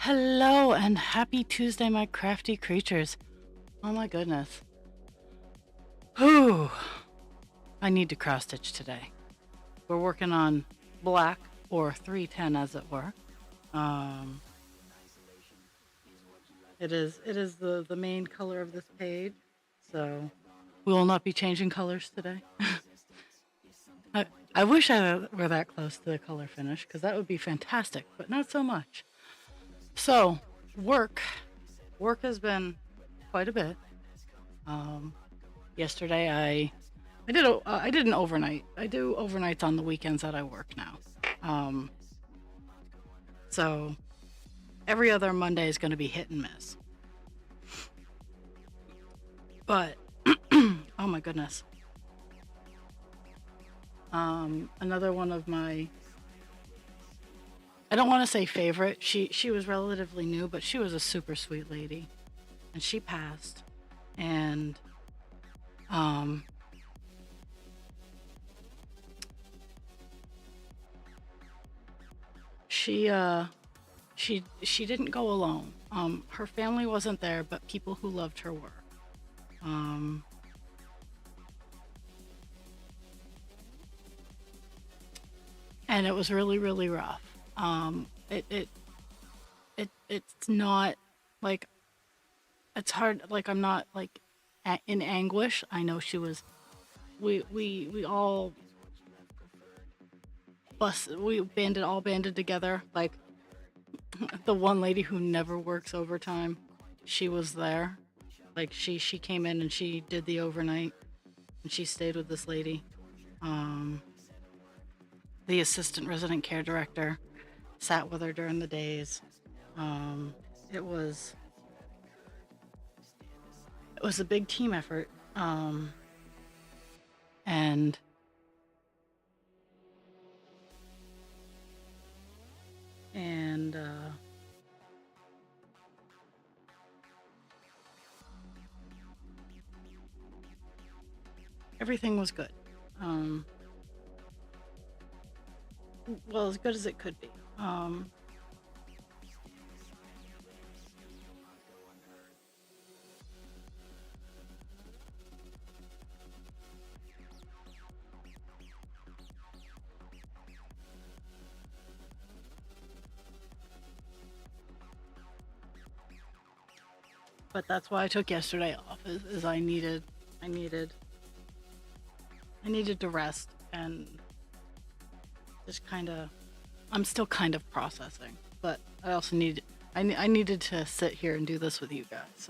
Hello and happy Tuesday, my crafty creatures. Oh my goodness. Whew. I need to cross stitch today. We're working on black or 310 as it were. Um, it is the main color of this page, so we will not be changing colors today. I, I wish I were that close to the color finish because that would be fantastic, but not so much. So work has been quite a bit. Um, Yesterday I did an overnight. I do overnights on the weekends that I work now. Um, so every other Monday is going to be hit and miss. But oh my goodness. Another one of my, I don't want to say favorite. She was relatively new, but she was a super sweet lady, and she passed. And um, she she didn't go alone. Her family wasn't there, but people who loved her were. Um, and it was really really rough. It's not like it's hard. Like I'm not like in anguish. I know she was. We all we banded together. Like the one lady who never works overtime, she was there. Like she came in and she did the overnight, and she stayed with this lady. Um, the assistant resident care director sat with her during the days. Um, it was it was a big team effort, and and everything was good. Um, well, as good as it could be. But that's why I took yesterday off. Is I needed I needed to rest and just kind of. I'm still kind of processing, but I also I needed to sit here and do this with you guys.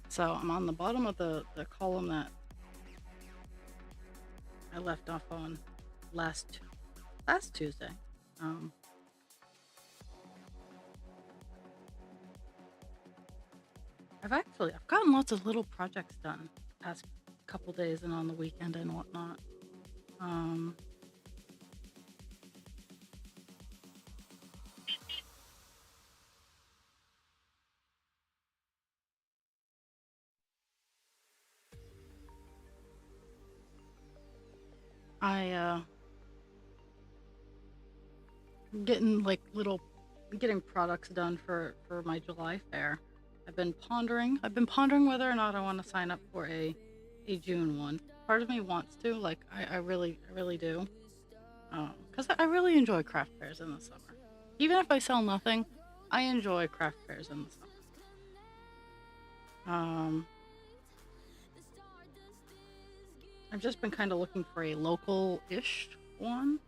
So I'm on the bottom of the column that I left off on last Tuesday. Um, I've gotten lots of little projects done past couple days and on the weekend and whatnot. Um, I getting like little getting products done for my July fair. I've been pondering whether or not I want to sign up for a June one. Part of me wants to, like I really do, because I really enjoy craft fairs in the summer. Even if I sell nothing, I enjoy craft fairs in the summer. Um, I've just been kind of looking for a local-ish one.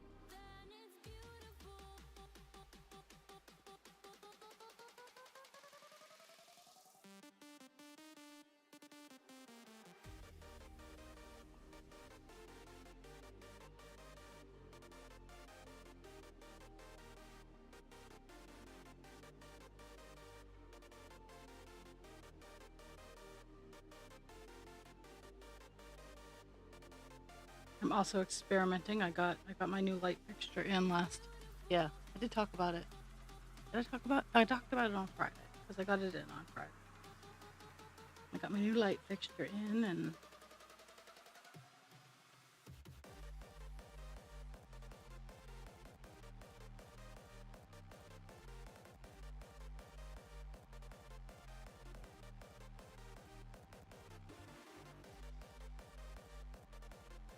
I'm also experimenting. I got my new light fixture in last. Yeah, I did talk about it. I talked about it on Friday because I got it in on Friday. I got my new light fixture in, and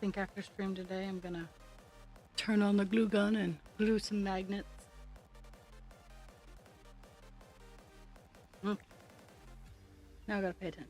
think after stream today, I'm gonna turn on the glue gun and glue some magnets. Okay. Now I gotta pay attention.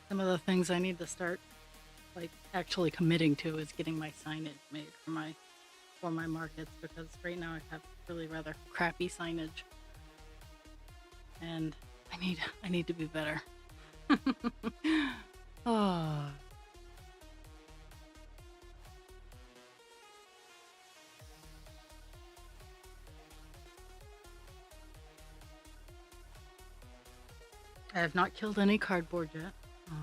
Some of the things I need to start like actually committing to is getting my signage made for my markets, because right now I have really rather crappy signage, and I need to be better. Oh. I have not killed any cardboard yet. Oh.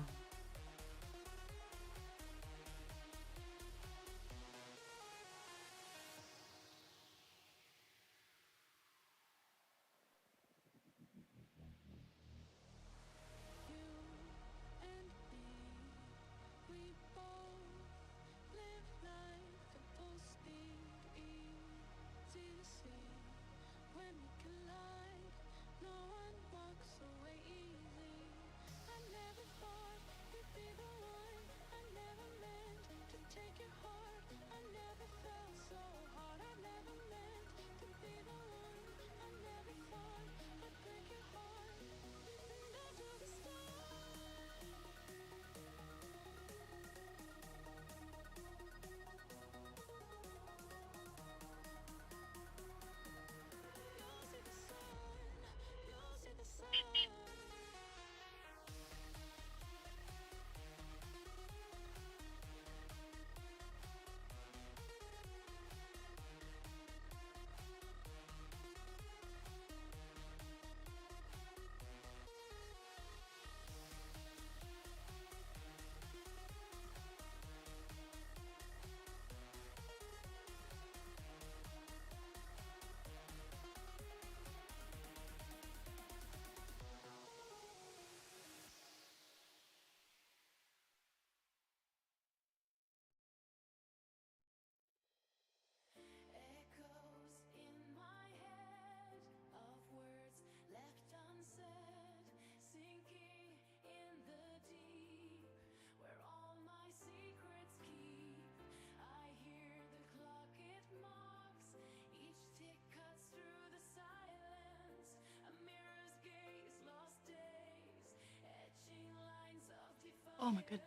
Oh my goodness.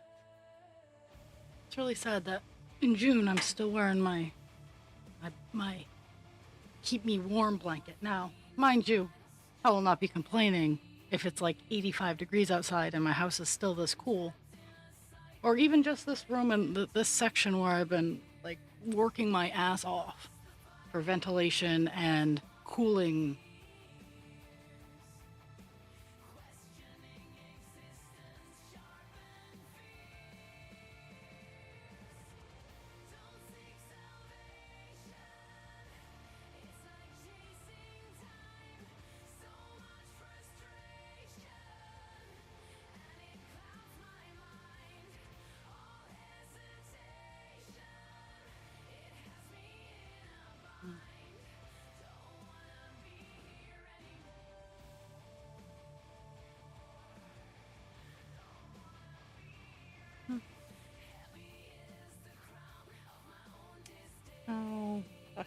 It's really sad that in June I'm still wearing my keep me warm blanket. Now, mind you, I will not be complaining if it's like 85 degrees outside and my house is still this cool. Or even just this room and this section where I've been like working my ass off for ventilation and cooling. Oh, gosh.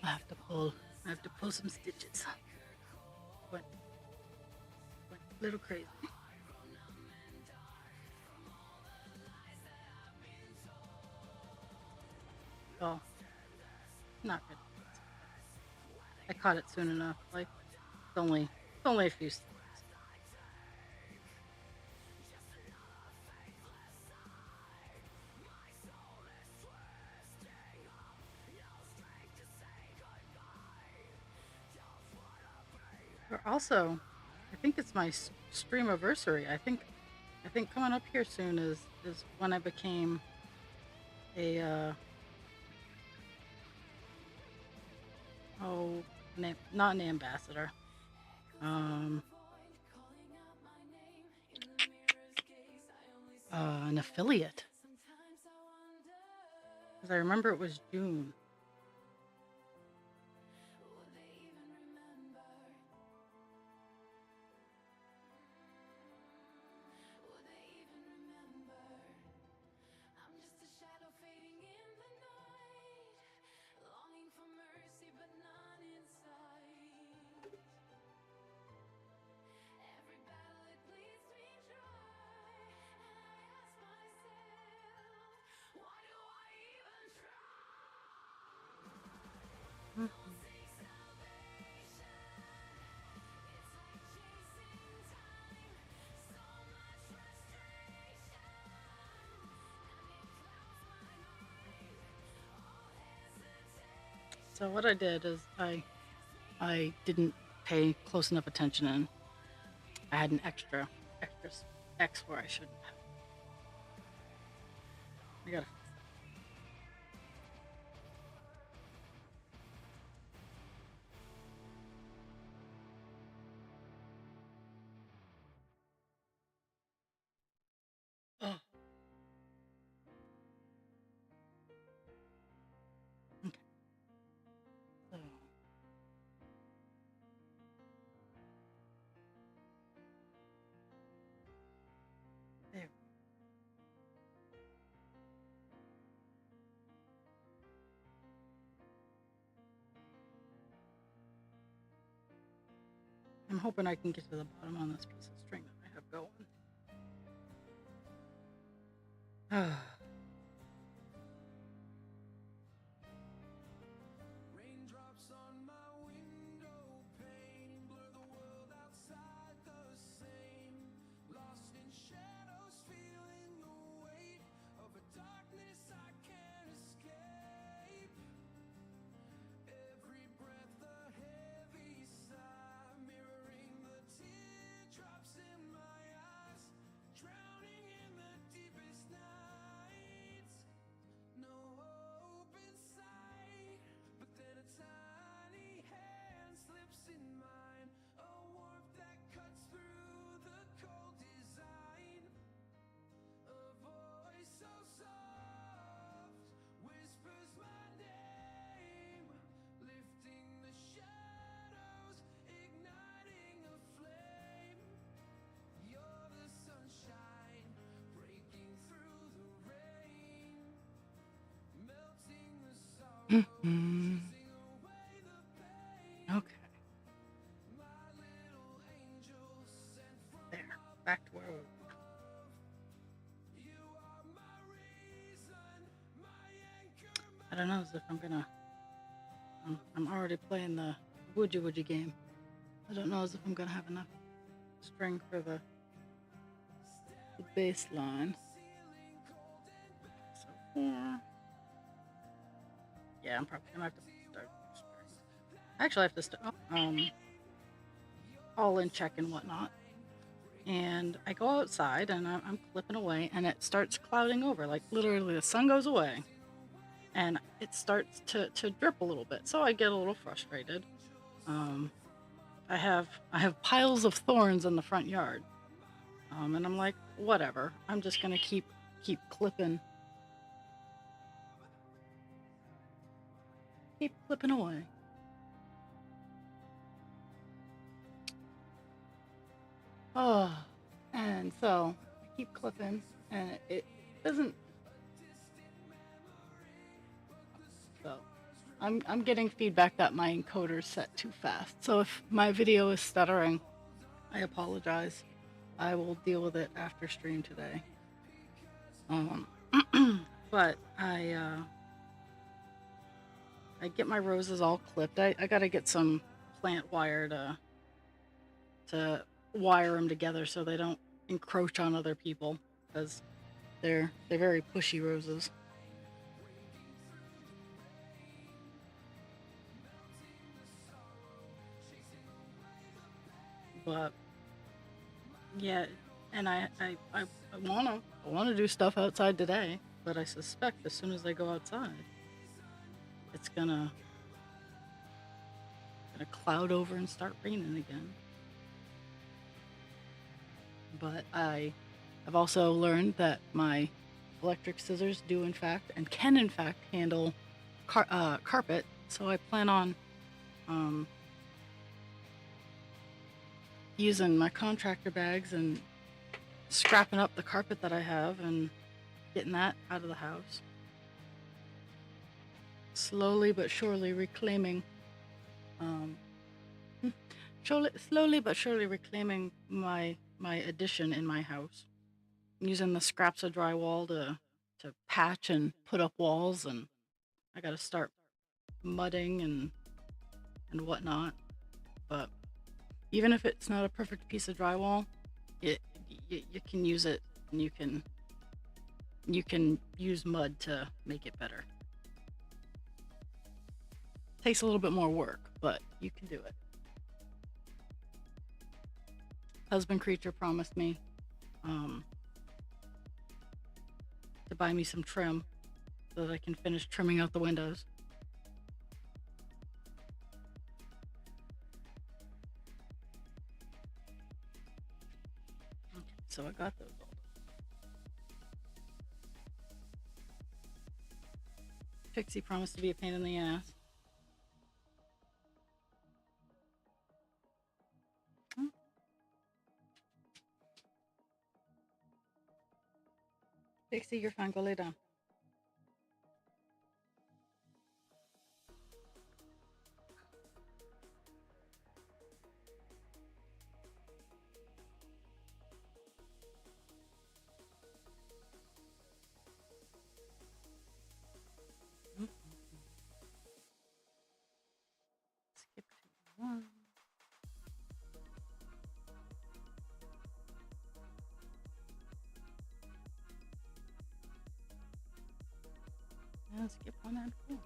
I have to pull some stitches. Went a little crazy. Oh, not good. I caught it soon enough. Like, it's only a few stitches. Or also, I think it's my stream anniversary. I think coming up here soon is when I became a oh, not an ambassador. Um, an affiliate. Because I remember it was June. So what I did is I didn't pay close enough attention, and I had an extra X where I shouldn't have. I gotta. Oh, okay. So there. I'm hoping I can get to the bottom on this piece of string that I have going. Raindrops on my window pane blur the world outside the same. Lost in shadows, feeling the weight of a darkness I can't escape. Every breath a heavy sigh, mirroring the teardrops in my eyes, drowning in the deepest nights. No hope in sight, but then a tiny hand slips in mine, a warmth that cuts through the cold design. A voice so soft whispers my name, lifting the shadows, igniting a flame. You're the sunshine breaking through the rain, melting the sorrow, chasing away the pain. don't know as if I'm gonna. I'm already playing the woodgy woodgy game. I don't know as if I'm gonna have enough string for the bass line. So 4. Yeah, I'm probably gonna have to start strings. Actually, I have to start all in check and whatnot. And I go outside and I'm clipping away, and it starts clouding over. Like literally, the sun goes away, and it starts to drip a little bit. So I get a little frustrated. I have piles of thorns in the front yard, and I'm like, whatever. I'm just gonna keep clipping away. Oh, and so I keep clipping, and it doesn't. So I'm getting feedback that my encoder's set too fast. So if my video is stuttering, I apologize. I will deal with it after stream today. But I get my roses all clipped. I gotta get some plant wire to wire them together so they don't encroach on other people, because they're very pushy roses. But yeah, and I wanna do stuff outside today, but I suspect as soon as I go outside, it's gonna cloud over and start raining again. But I have also learned that my electric scissors do in fact and can in fact handle carpet, so I plan on using my contractor bags and scrapping up the carpet that I have and getting that out of the house. Slowly but surely reclaiming my addition in my house, using the scraps of drywall to patch and put up walls, and I got to start mudding and whatnot. But even if it's not a perfect piece of drywall, you can use it, and you can use mud to make it better. Takes a little bit more work, but you can do it. Husband Creature promised me to buy me some trim so that I can finish trimming out the windows. Okay, so I got those all done. Pixie promised to be a pain in the ass. Pixie, you're fine. Go lay down. Skip to 1. And skip 1 and 4.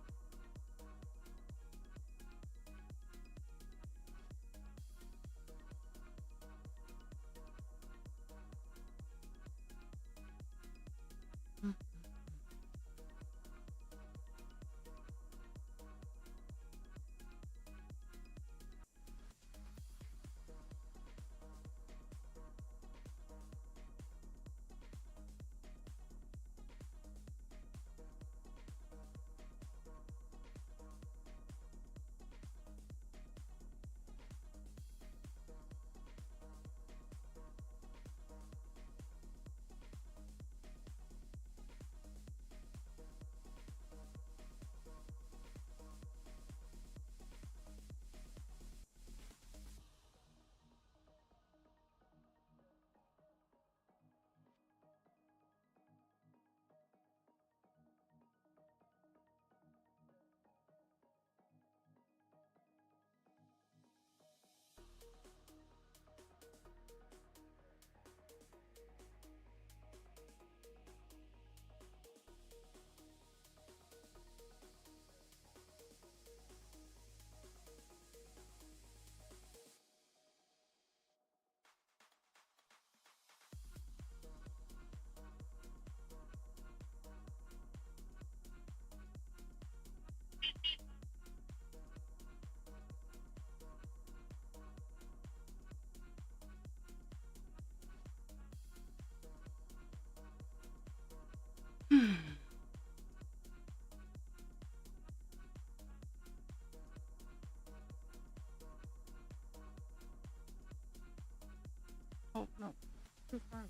too far.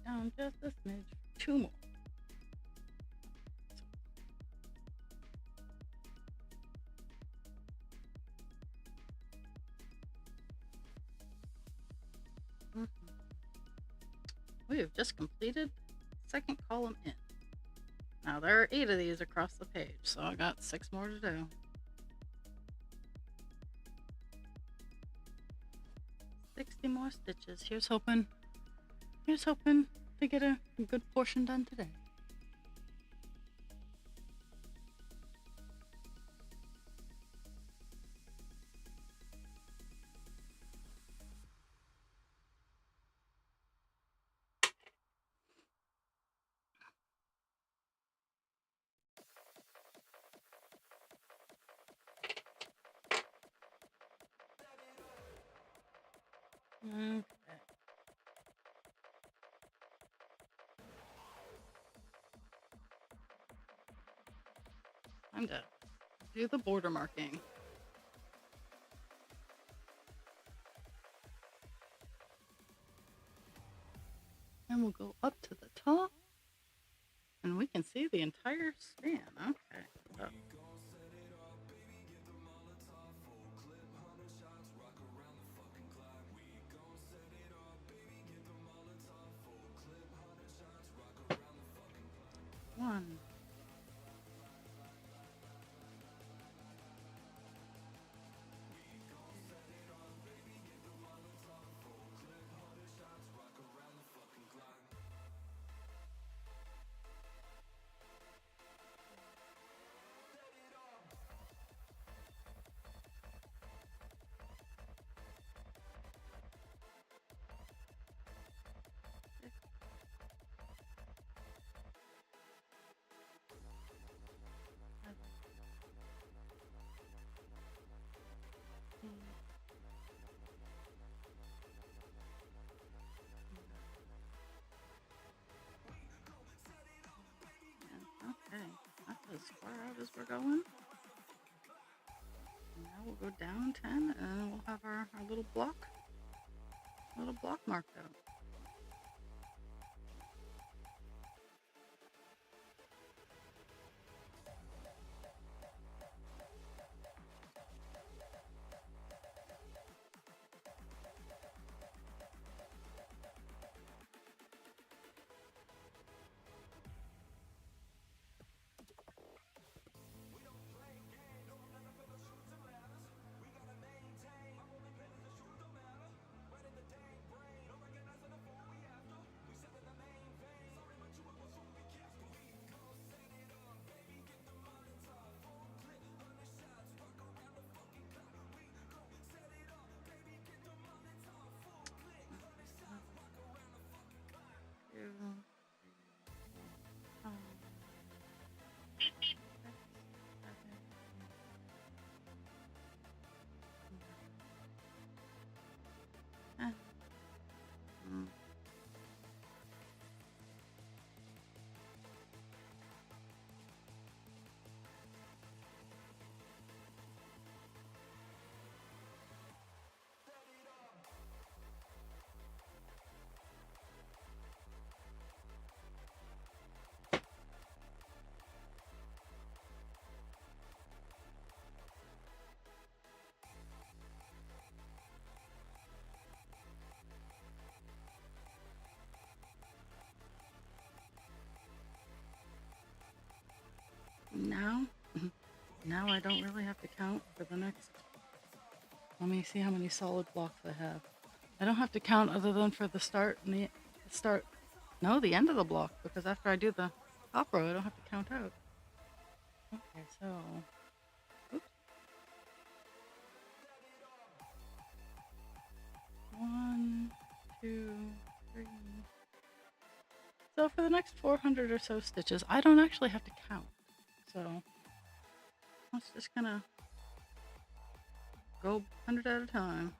Down just a smidge. Two more. We have just completed second column in. Now there are 8 of these across the page, so I got 6 more to do. 60 more stitches. Here's hoping to get a good portion done today. Okay. Time to do the border marking. And we'll go up to the top, and we can see the entire span. Okay. So. One. Okay, that's as far out as we're going. Now we'll go down 10, and we'll have our little block marked out. Now I don't really have to count for the next. Let me see how many solid blocks I have. I don't have to count other than for the start and the end of the block, because after I do the top row, I don't have to count out. Okay, so, oops. 1, 2, 3. So for the next 400 or so stitches, I don't actually have to count. So let's just kind of go 100 at a time.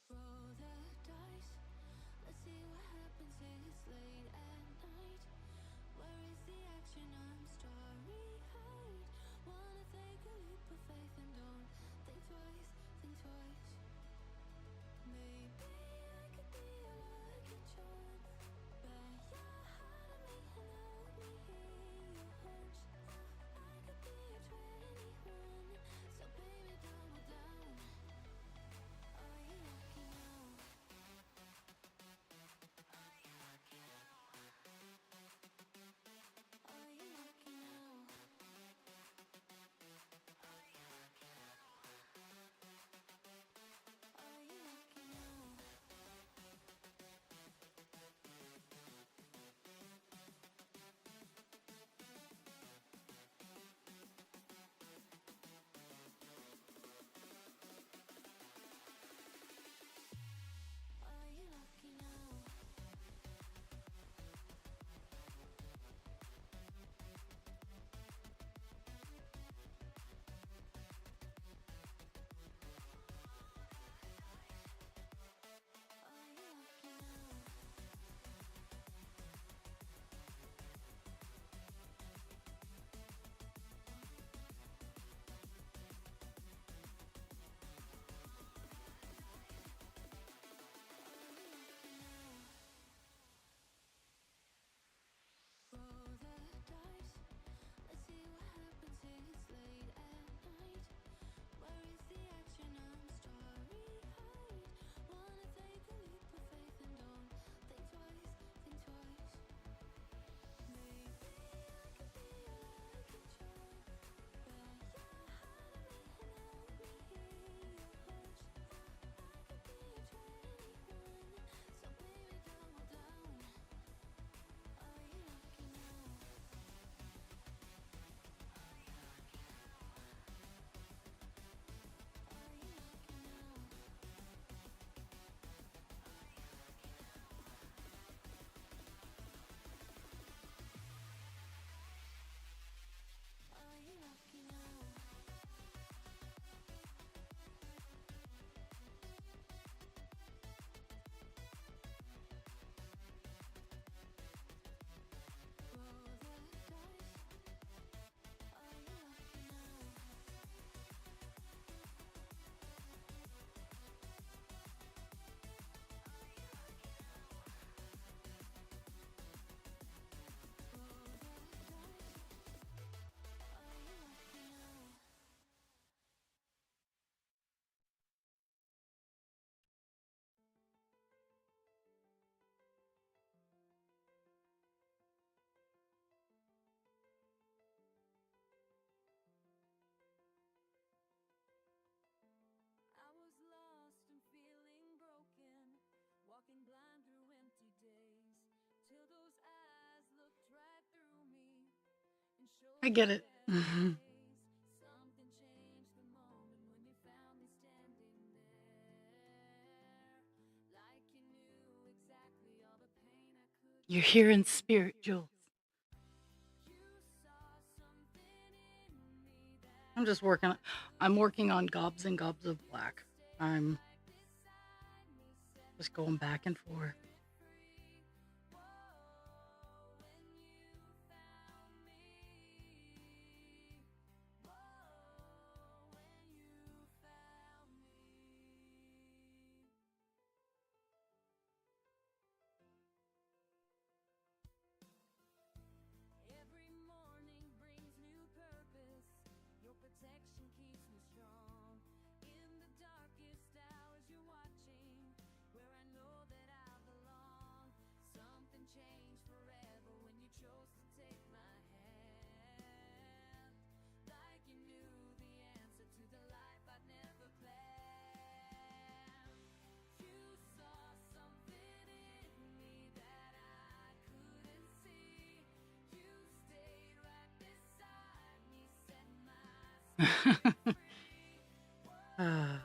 Roll the dice. Let's see what happens. It's late at night. Where is the action? I'm starry-eyed. Wanna take a leap of faith and don't think twice, think twice. Maybe I could be a lucky charm. Bet your heart on me and help me hear your hunch. I could be a 21, so baby double down. Are you lucky now? Are you lucky now? Are you lucky now? I was lost and feeling broken, walking blind through empty days, till those eyes looked right through me and I showed me get it. better days. Something changed the moment when you found me standing there, like you knew exactly all the pain I could You're bear. here in spirit, Jules. You saw something in me that I'm just working. I'm working on gobs and gobs of black. I'm right beside me set just going back and forth. free. Whoa, when you found me. Whoa, when you found me. Every morning brings new purpose. Your protection keeps me strong. In the darkest hours, you're watching where I know that I belong. Something changed forever when you chose to take my hand. Like you knew the answer to the life I'd never planned. You saw something in me that I couldn't see. You stayed right beside me, set my spirit free. Ah,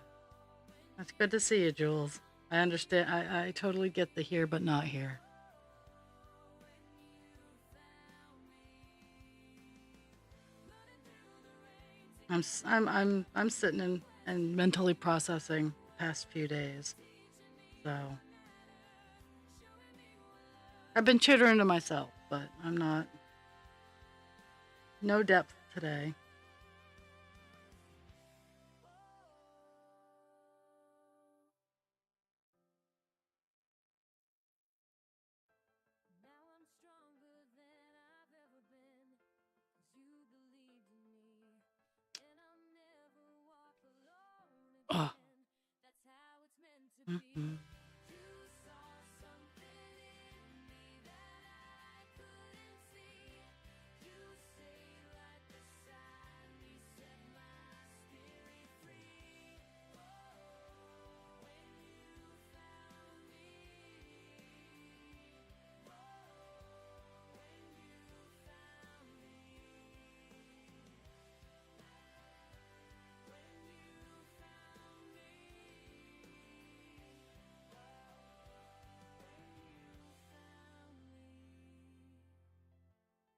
that's good to see you, Jules. I understand. I totally get the here but not here. I'm sitting and mentally processing the past few days. So I've been chittering to myself, but I'm not. No depth today. Now I'm stronger than I've ever been, 'cause you believed in me, and I'll never walk alone Oh. again. That's how it's meant to Mm-hmm. be. You saw something in me that I couldn't see. You stayed right beside me, set my spirit free. Whoa, when you found me. Whoa, when you found me. When you found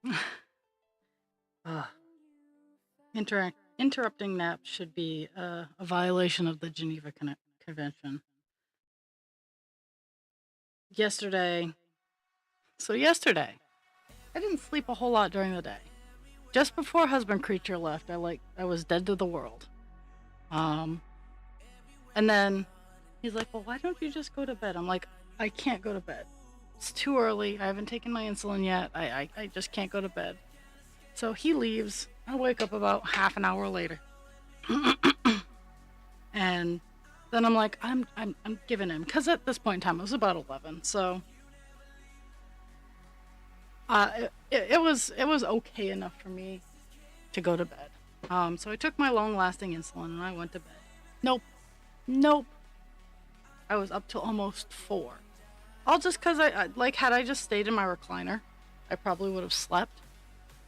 me. Ah. Interrupting naps should be a violation of the Geneva Convention. Yesterday, I didn't sleep a whole lot during the day. Just before husband creature left, I was dead to the world. And then he's like, "Well, why don't you just go to bed?" I'm like, "I can't go to bed. It's too early. I haven't taken my insulin yet. I just can't go to bed." So he leaves. I wake up about half an hour later. And then I'm like, I'm giving him, because at this point in time it was about 11. So it was okay enough for me to go to bed. So I took my long-lasting insulin and I went to bed. Nope, nope. I was up till almost 4. All just because I like, had I just stayed in my recliner, I probably would have slept.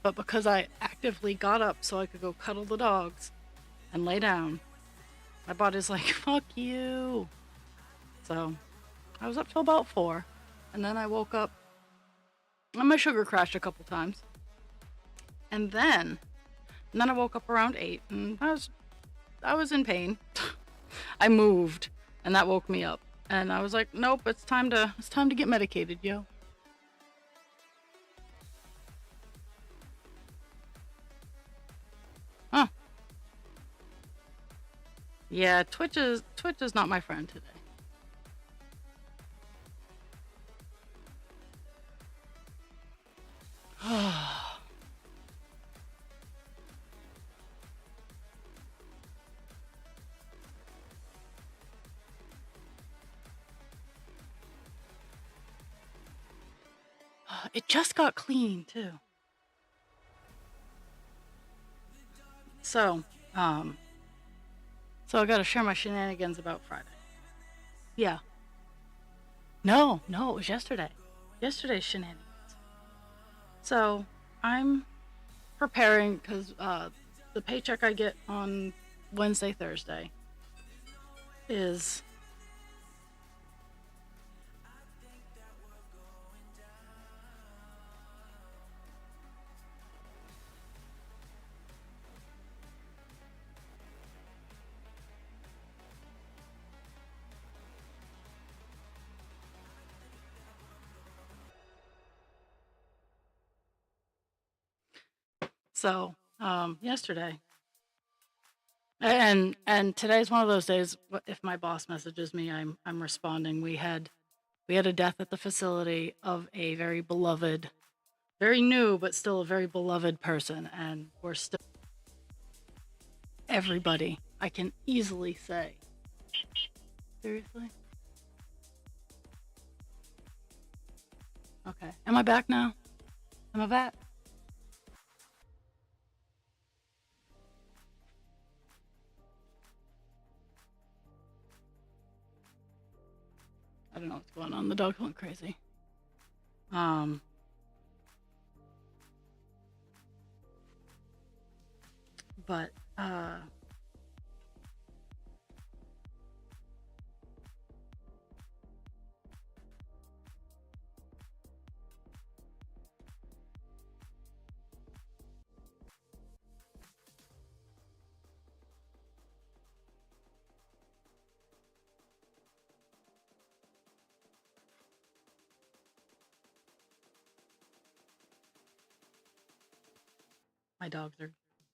But because I actively got up so I could go cuddle the dogs and lay down, my body's like, fuck you. So I was up till about 4, and then I woke up and my sugar crashed a couple times. And then I woke up around 8 and I was in pain. I moved and that woke me up. And I was like, nope, it's time to get medicated, yo. Huh. Yeah, Twitch is not my friend today. It just got clean too. So I gotta share my shenanigans about Friday. Yeah. No, it was yesterday. Yesterday's shenanigans. So I'm preparing, because the paycheck I get on Wednesday, Thursday is yesterday. And today's one of those days. If my boss messages me, I'm responding. We had a death at the facility of a very beloved, very new but still a very beloved person, and we're still everybody. I can easily say. Seriously? Okay. Am I back now? Am I back? I don't know what's going on. The dog went crazy. But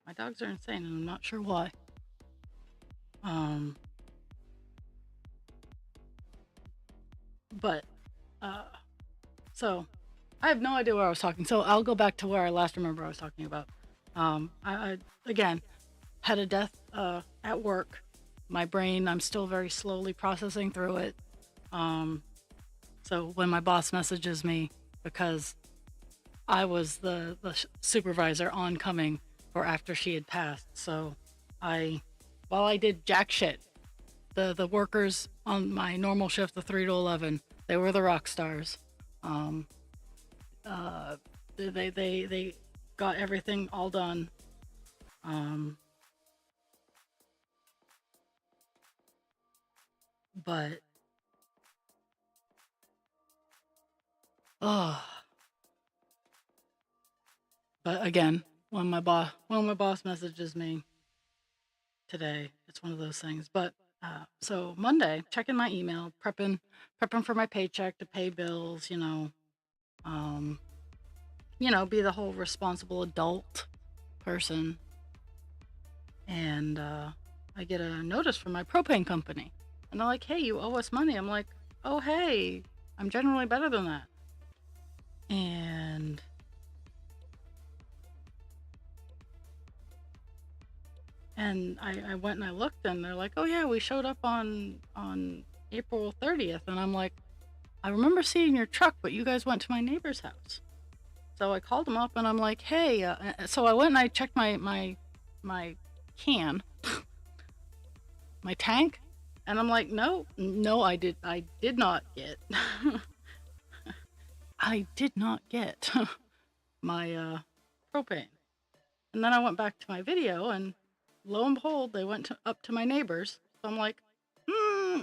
my dogs are insane, and I'm not sure why. But so I have no idea where I was talking. So I'll go back to where I last remember I was talking about. I again had a death at work. My brain, I'm still very slowly processing through it. So when my boss messages me, because I was the supervisor oncoming for after she had passed, so while I did jack shit, the workers on my normal shift, the 3 to 11, they were the rock stars. They got everything all done. But but again, when my boss messages me today, it's one of those things. But so Monday, checking my email, prepping for my paycheck to pay bills, be the whole responsible adult person. And I get a notice from my propane company, and they're like, "Hey, you owe us money." I'm like, "Oh, hey, I'm generally better than that." And And I went and I looked, and they're like, "Oh yeah, we showed up on April 30th." And I'm like, "I remember seeing your truck, but you guys went to my neighbor's house." So I called them up, and I'm like, "Hey," so I went and I checked my can, my tank, and I'm like, "No, I did not get I did not get my propane." And then I went back to my video, and lo and behold, they went up to my neighbors. So I'm like,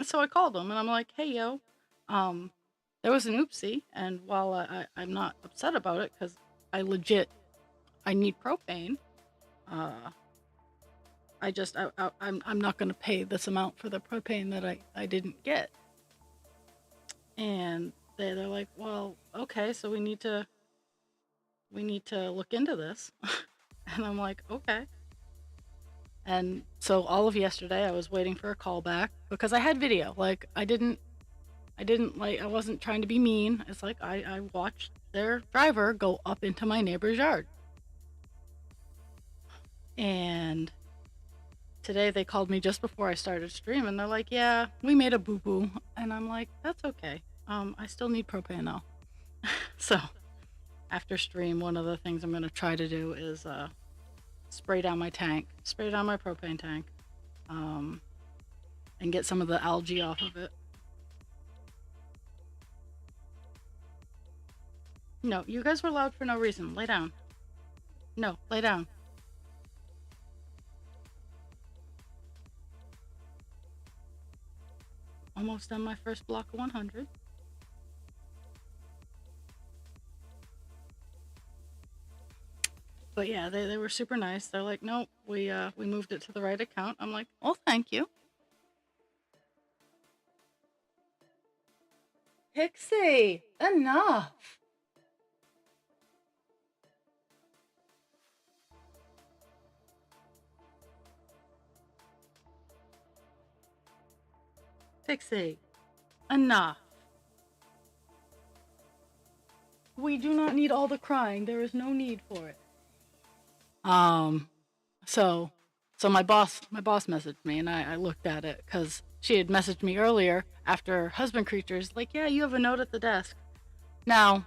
So I called them, and I'm like, "Hey, yo, um, there was an oopsie, and while I'm not upset about it, because I need propane. Uh, I'm not going to pay this amount for the propane that I didn't get." And they're like, "Well, okay, so we need to look into this." And I'm like, "Okay." And so all of yesterday I was waiting for a call back because I had video. Like I wasn't trying to be mean. It's like I watched their driver go up into my neighbor's yard. And today they called me just before I started stream, and they're like, "Yeah, we made a boo-boo." And I'm like, "That's okay. I still need propane though." So after stream, one of the things I'm gonna try to do is spray down my propane tank, um, and get some of the algae off of it. No, you guys were loud for no reason. Lay down. No, lay down. Almost done my first block of 100. But yeah, they were super nice. They're like, "Nope, we moved it to the right account." I'm like, "Well, thank you." Pixie, enough. Pixie, enough. We do not need all the crying. There is no need for it. Um, so, so my boss messaged me, and I looked at it because she had messaged me earlier after husband creatures, like, "Yeah, you have a note at the desk." Now,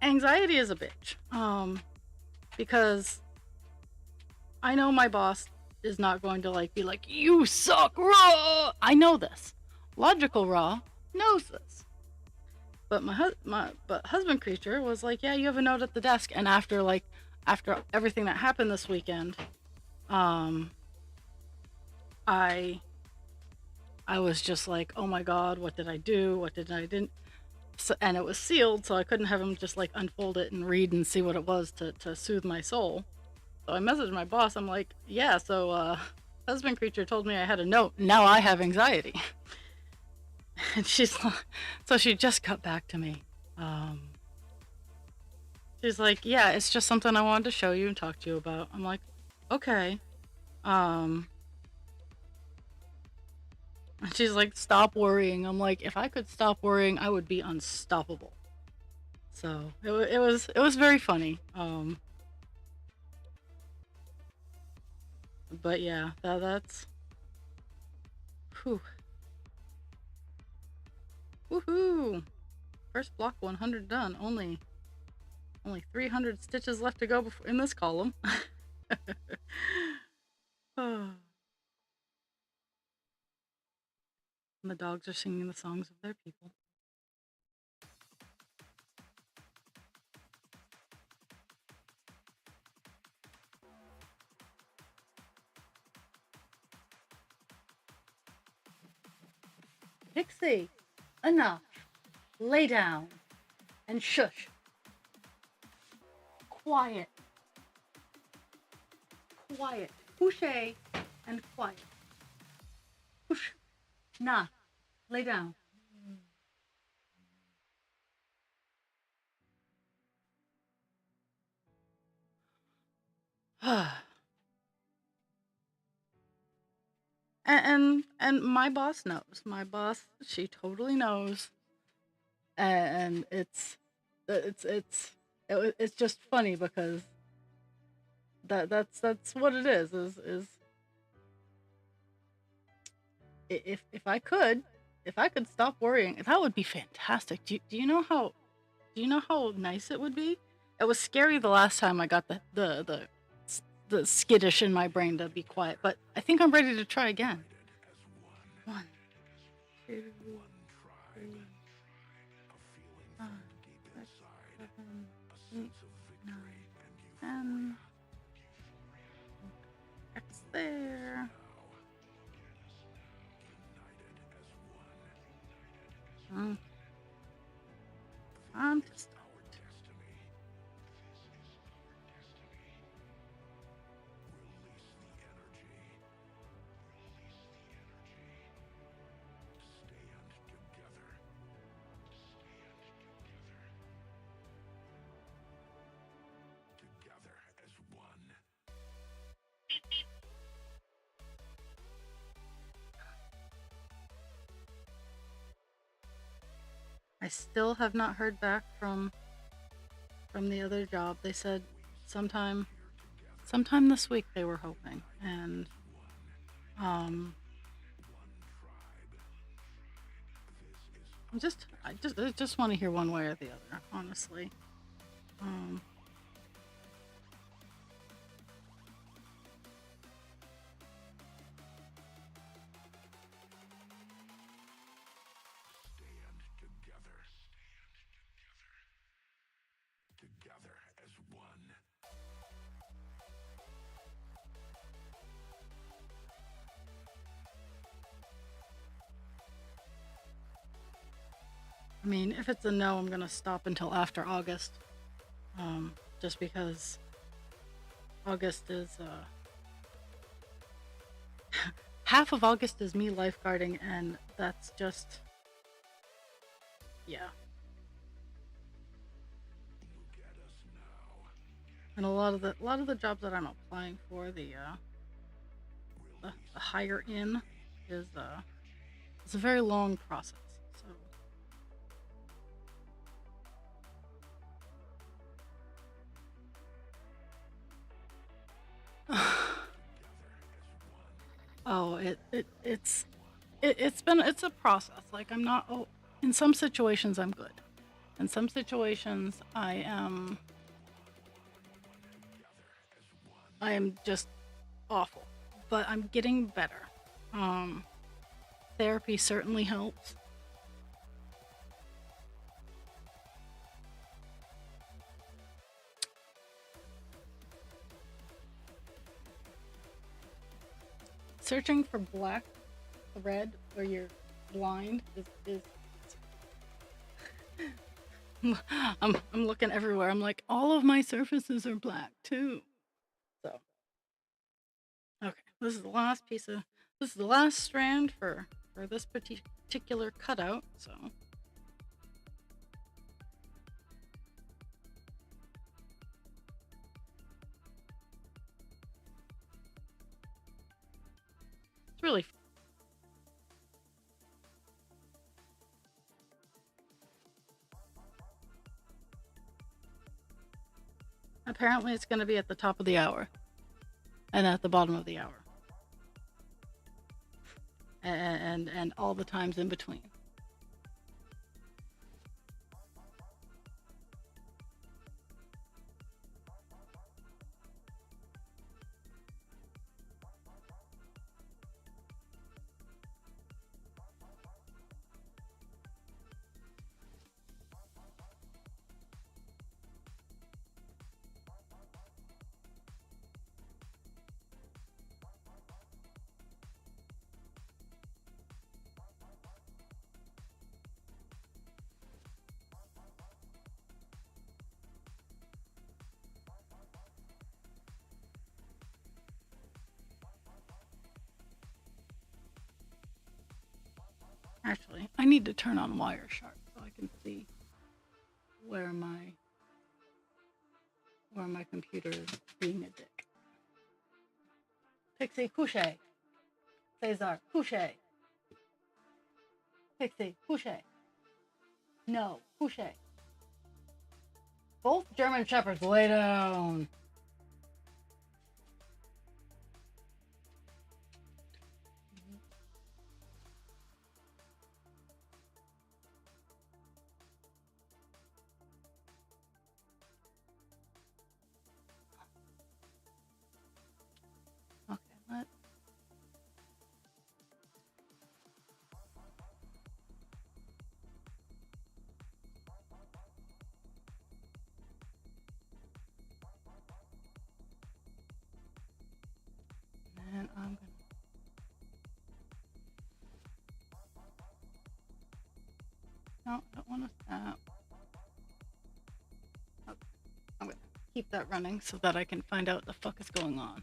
anxiety is a bitch. Because I know my boss is not going to be like, "You suck, raw." I know this. Logical raw knows this. But my husband creature was like, "Yeah, you have a note at the desk." And after everything that happened this weekend, um, I I was just like, "Oh my god, what did I do? What did I didn't?" So, and it was sealed, so I couldn't have him just unfold it and read and see what it was to soothe my soul. So I messaged my boss. I'm like, "Yeah, so husband creature told me I had a note. Now I have anxiety." And so she just got back to me. Um, she's like, "Yeah, it's just something I wanted to show you and talk to you about." I'm like, "Okay." Um, and she's like, "Stop worrying." I'm like, "If I could stop worrying, I would be unstoppable." So it was very funny. But yeah, that's whew, woohoo! First block 100 done. Only 300 stitches left to go in this column. And the dogs are singing the songs of their people. Pixie, enough. Lay down and shush. Quiet. Quiet. Couche and quiet. Hush. Nah. Lay down. And my boss knows. My boss, she totally knows. And it's it's just funny because That's what it is if I could stop worrying, that would be fantastic. Do you know how nice it would be? It was scary the last time I got the skittish in my brain to be quiet, but I think I'm ready to try again. 1, 2, 3, 5, 6, 7, 8, 9, 10. X there. I'm just. I still have not heard back from the other job. They said sometime this week they were hoping, and I just want to hear one way or the other, honestly. I mean, if it's a no, I'm gonna stop until after August, just because August is half of August is me lifeguarding, and that's just, yeah. And a lot of the jobs that I'm applying for, the higher in is it's a very long process. So oh, it's a process. Like, I'm not, oh, in some situations I'm good. In some situations I am just awful, but I'm getting better. Therapy certainly helps. Searching for black thread where you're blind is I'm looking everywhere. I'm like, all of my surfaces are black too. So, okay, this is the last strand for this particular cutout. So, it's really. Apparently, it's going to be at the top of the hour and at the bottom of the hour, and all the times in between. Actually, I need to turn on Wireshark so I can see where my computer is being a dick. Pixie, couche. Cesar, couche. Pixie, couche. No, couche. Both German Shepherds, lay down. keep that running so that I can find out what the fuck is going on.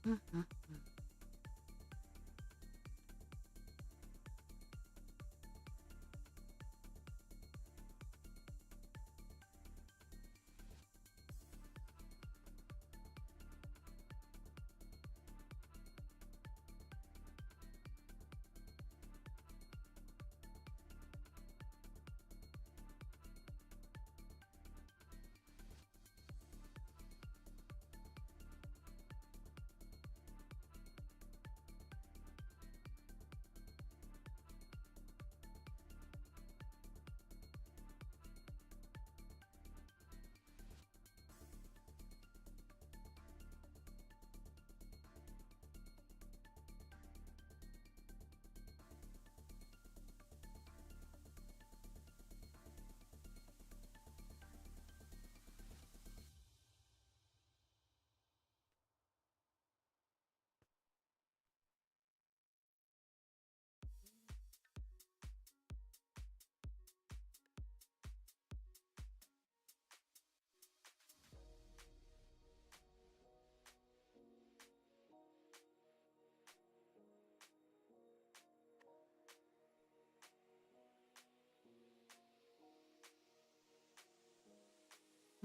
Mm-hmm.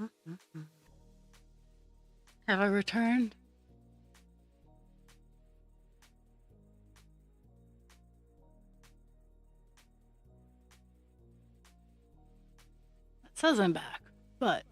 Mm-hmm. Have I returned? It says I'm back, but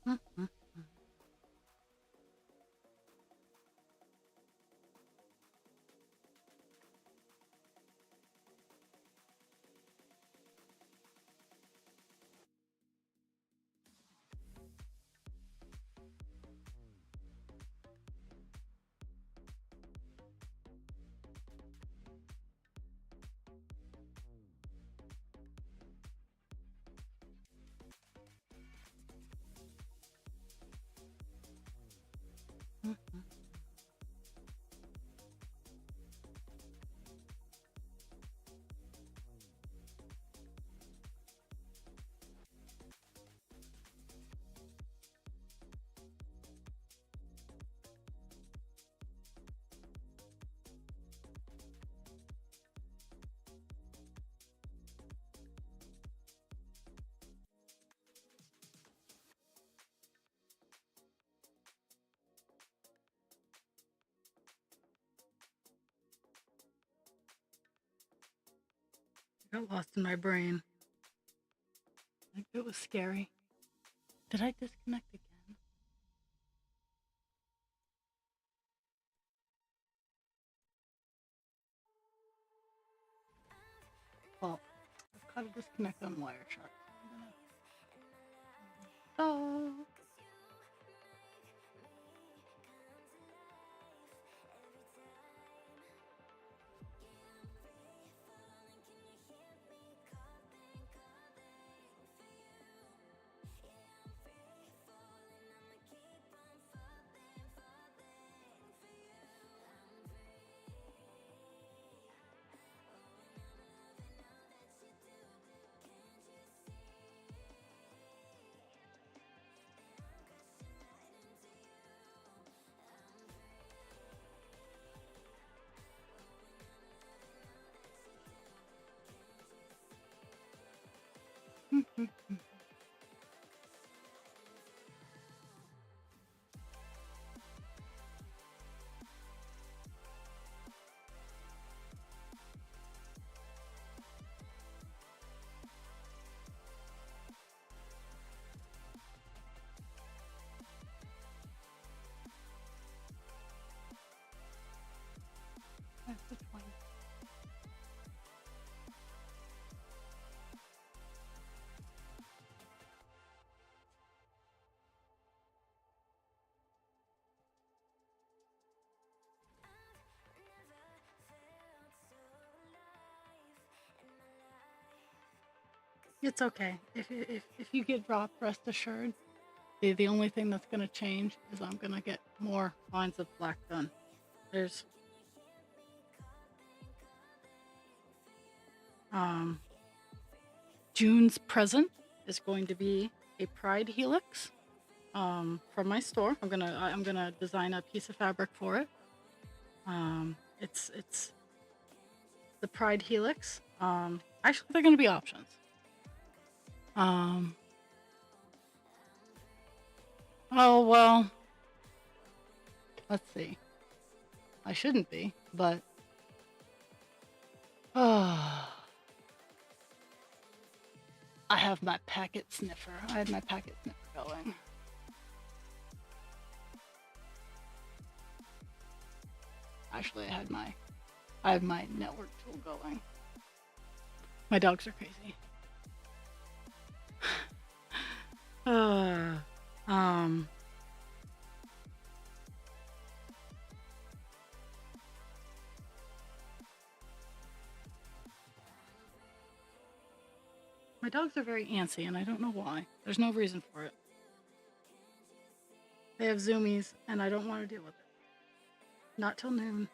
mm-hmm. Mm-hmm. I got lost in my brain. Like it was scary. Did I disconnect again? Well, I've got to disconnect on Wireshark. Oh. That's the 20. It's okay. If you get dropped, rest assured. The only thing that's gonna change is I'm gonna get more lines of black done. There's June's present is going to be a pride helix from my store. I'm gonna design a piece of fabric for it. It's the pride helix. Actually, they're gonna be options. Oh well. Let's see. I shouldn't be, but I have my packet sniffer. I had my packet sniffer going. Actually, I have my network tool going. My dogs are crazy. My dogs are very antsy, and I don't know why. There's no reason for it. They have zoomies, and I don't want to deal with it. Not till noon.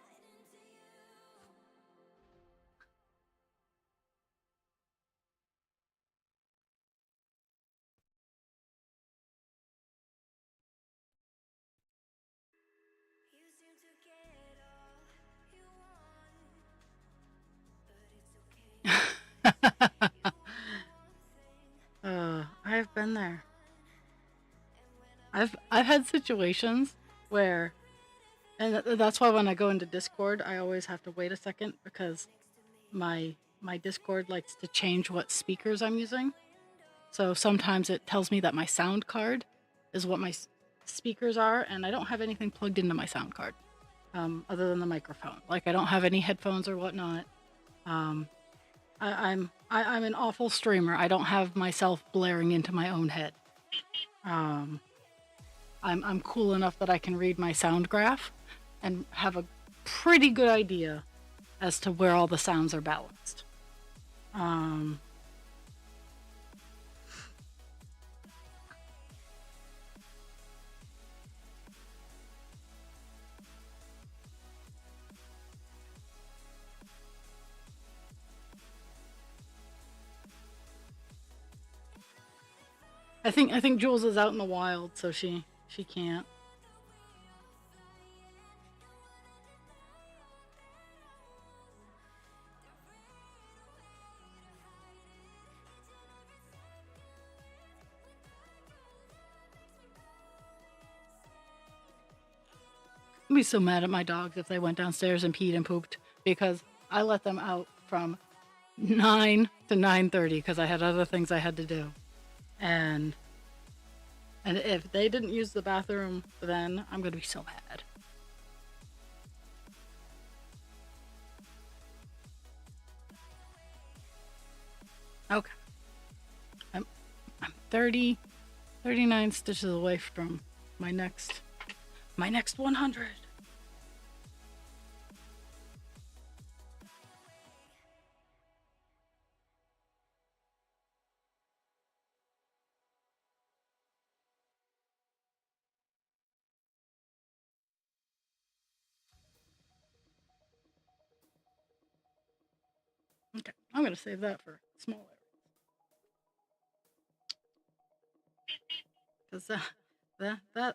I've been there. I've had situations where, and that's why when I go into Discord, I always have to wait a second because my Discord likes to change what speakers I'm using. So sometimes it tells me that my sound card is what my speakers are, and I don't have anything plugged into my sound card other than the microphone. Like I don't have any headphones or whatnot. I'm an awful streamer. I don't have myself blaring into my own head. I'm cool enough that I can read my sound graph and have a pretty good idea as to where all the sounds are balanced. I think Jules is out in the wild, so she can't. I'd be so mad at my dogs if they went downstairs and peed and pooped because I let them out from 9 to 9:30 because I had other things I had to do. And if they didn't use the bathroom, then I'm going to be so mad. Okay. I'm 39 stitches away from my next 100. Okay, I'm gonna save that for small areas because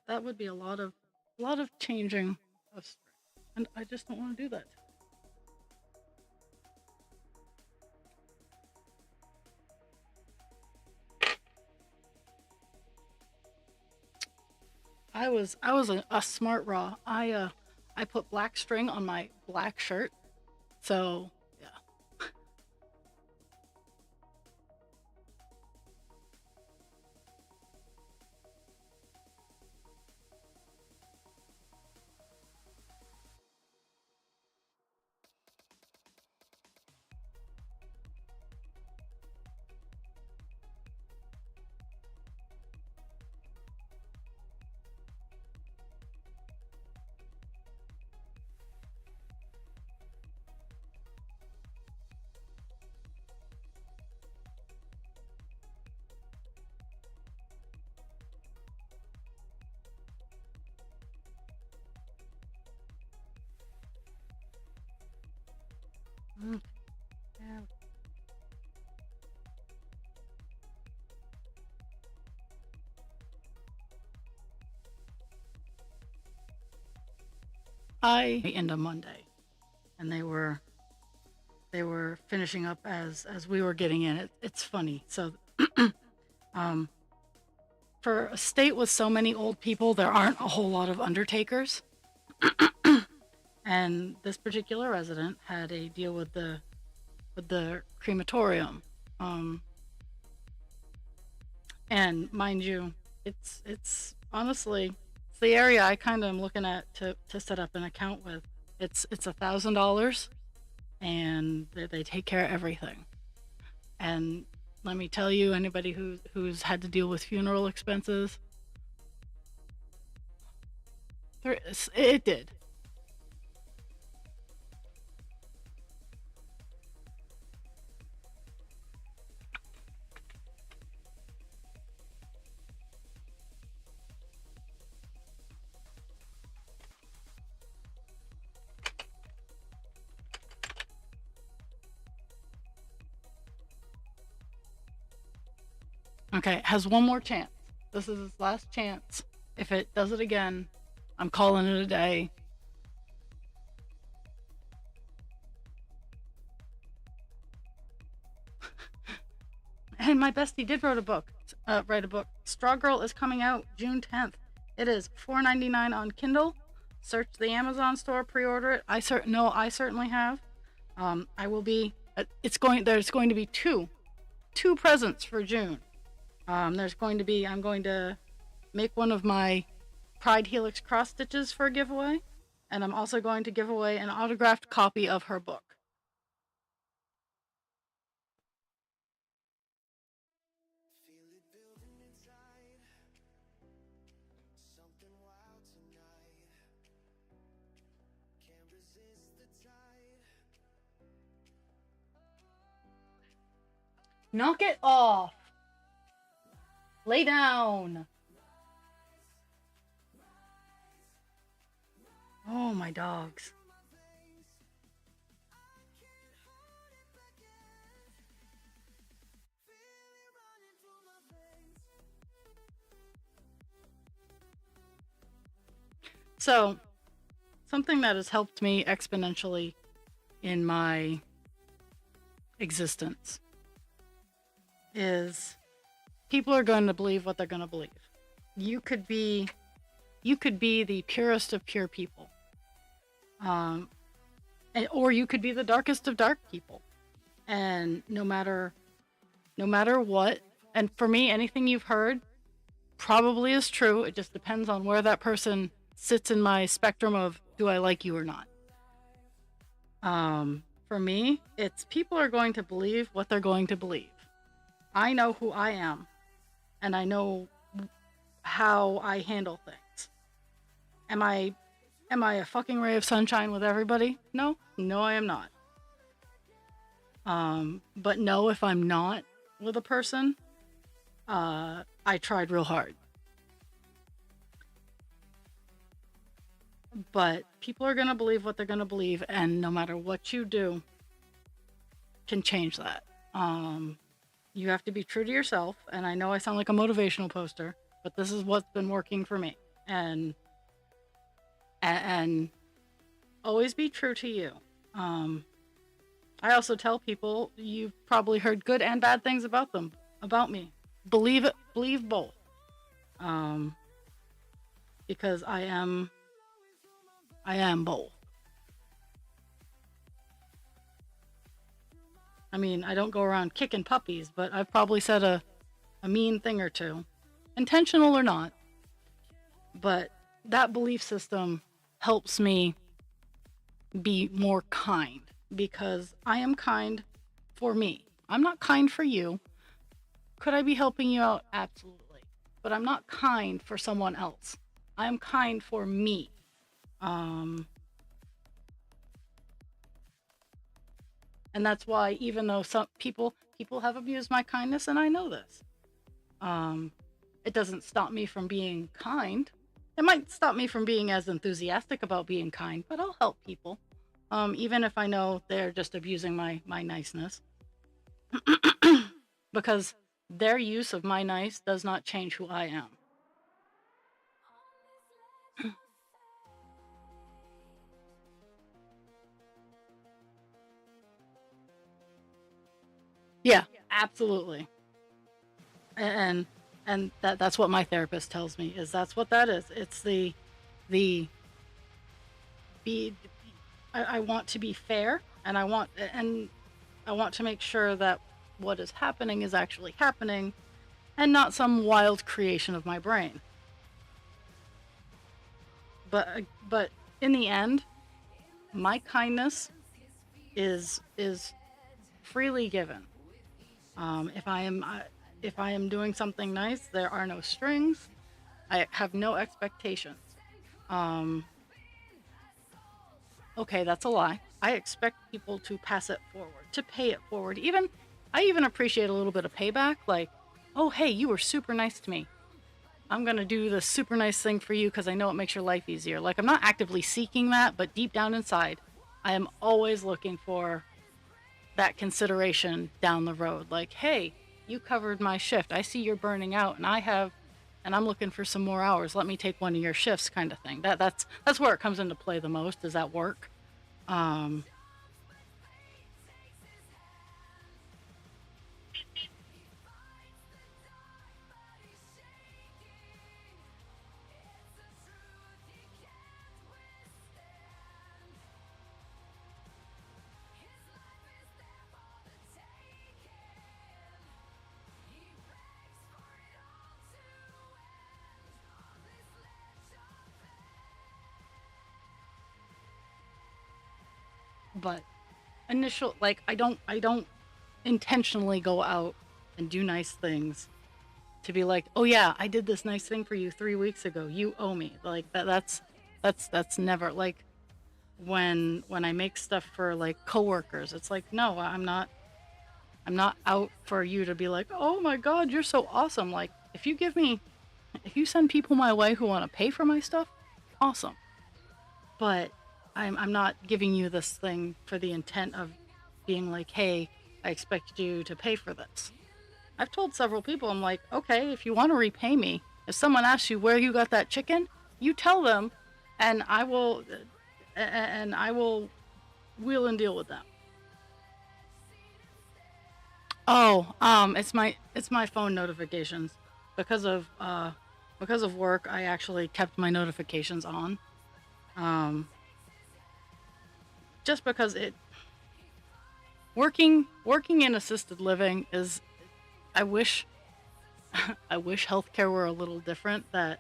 that would be a lot of changing of string, and I just don't want to do that. I was a smart raw. I put black string on my black shirt. So yeah. Mm, yeah. I end on Monday, and they were finishing up as we were getting in. It's funny. So, um, for a state with so many old people, there aren't a whole lot of undertakers. And this particular resident had a deal with the crematorium. Um, and mind you, it's honestly it's the area I kind of am looking at to set up an account with. It's $1,000, and they take care of everything. And let me tell you, anybody who's had to deal with funeral expenses, it did. Okay, has one more chance. This is his last chance. If it does it again, I'm calling it a day. And my bestie did write a book. Straw Girl is coming out June 10th. It is $4.99 on Kindle. Search the Amazon store, pre-order it. I certainly have. I will be. There's going to be two presents for June. There's going to be. I'm going to make one of my Pride Helix cross stitches for a giveaway, and I'm also going to give away an autographed copy of her book. Feel it building inside. Something wild tonight. Can't resist the tide. Knock it off. Lay down. Oh, my dogs. So, something that has helped me exponentially in my existence is people are going to believe what they're going to believe. You could be the purest of pure people. Or you could be the darkest of dark people. And no matter what, and for me, anything you've heard probably is true. It just depends on where that person sits in my spectrum of do I like you or not. For me, it's people are going to believe what they're going to believe. I know who I am, and I know how I handle things. Am I a fucking ray of sunshine with everybody? No, I am not. But no, if I'm not with a person, I tried real hard. But people are going to believe what they're going to believe, and no matter what you do can change that. You have to be true to yourself, and I know I sound like a motivational poster, but this is what's been working for me. And always be true to you. I also tell people, you've probably heard good and bad things about me. Believe both. because I am both. I mean, I don't go around kicking puppies, but I've probably said a mean thing or two, intentional or not. But that belief system helps me be more kind because I am kind for me. I'm not kind for you. Could I be helping you out? Absolutely. But I'm not kind for someone else. I am kind for me. Um, and that's why even though some people have abused my kindness, and I know this, it doesn't stop me from being kind. It might stop me from being as enthusiastic about being kind, but I'll help people, even if I know they're just abusing my niceness, because their use of my nice does not change who I am. Yeah, absolutely. And that's what my therapist tells me is that's what that is. It's the be I want to be fair, and I want to make sure that what is happening is actually happening and not some wild creation of my brain. But in the end, my kindness is freely given. If I am doing something nice, there are no strings. I have no expectations. Um, okay, that's a lie. I expect people to pass it forward, to pay it forward. I even appreciate a little bit of payback, like, oh hey, you were super nice to me. I'm gonna do this super nice thing for you because I know it makes your life easier. Like I'm not actively seeking that, but deep down inside, I am always looking for that consideration down the road. Like, hey, you covered my shift. I see you're burning out, and I'm looking for some more hours. Let me take one of your shifts, kind of thing. That's where it comes into play the most. Is at work. Um, but initial like I don't intentionally go out and do nice things to be like, oh yeah, I did this nice thing for you 3 weeks ago. You owe me. Like that's never like when I make stuff for like coworkers. It's like no, I'm not out for you to be like, oh my god, you're so awesome. Like if you send people my way who want to pay for my stuff, awesome. But I'm not giving you this thing for the intent of being like, hey, I expect you to pay for this. I've told several people, I'm like, okay, if you want to repay me, if someone asks you where you got that chicken, you tell them, and I will wheel and deal with them. Oh, it's my phone notifications because of work. I actually kept my notifications on, um, just because it working in assisted living is. I wish I wish healthcare were a little different. That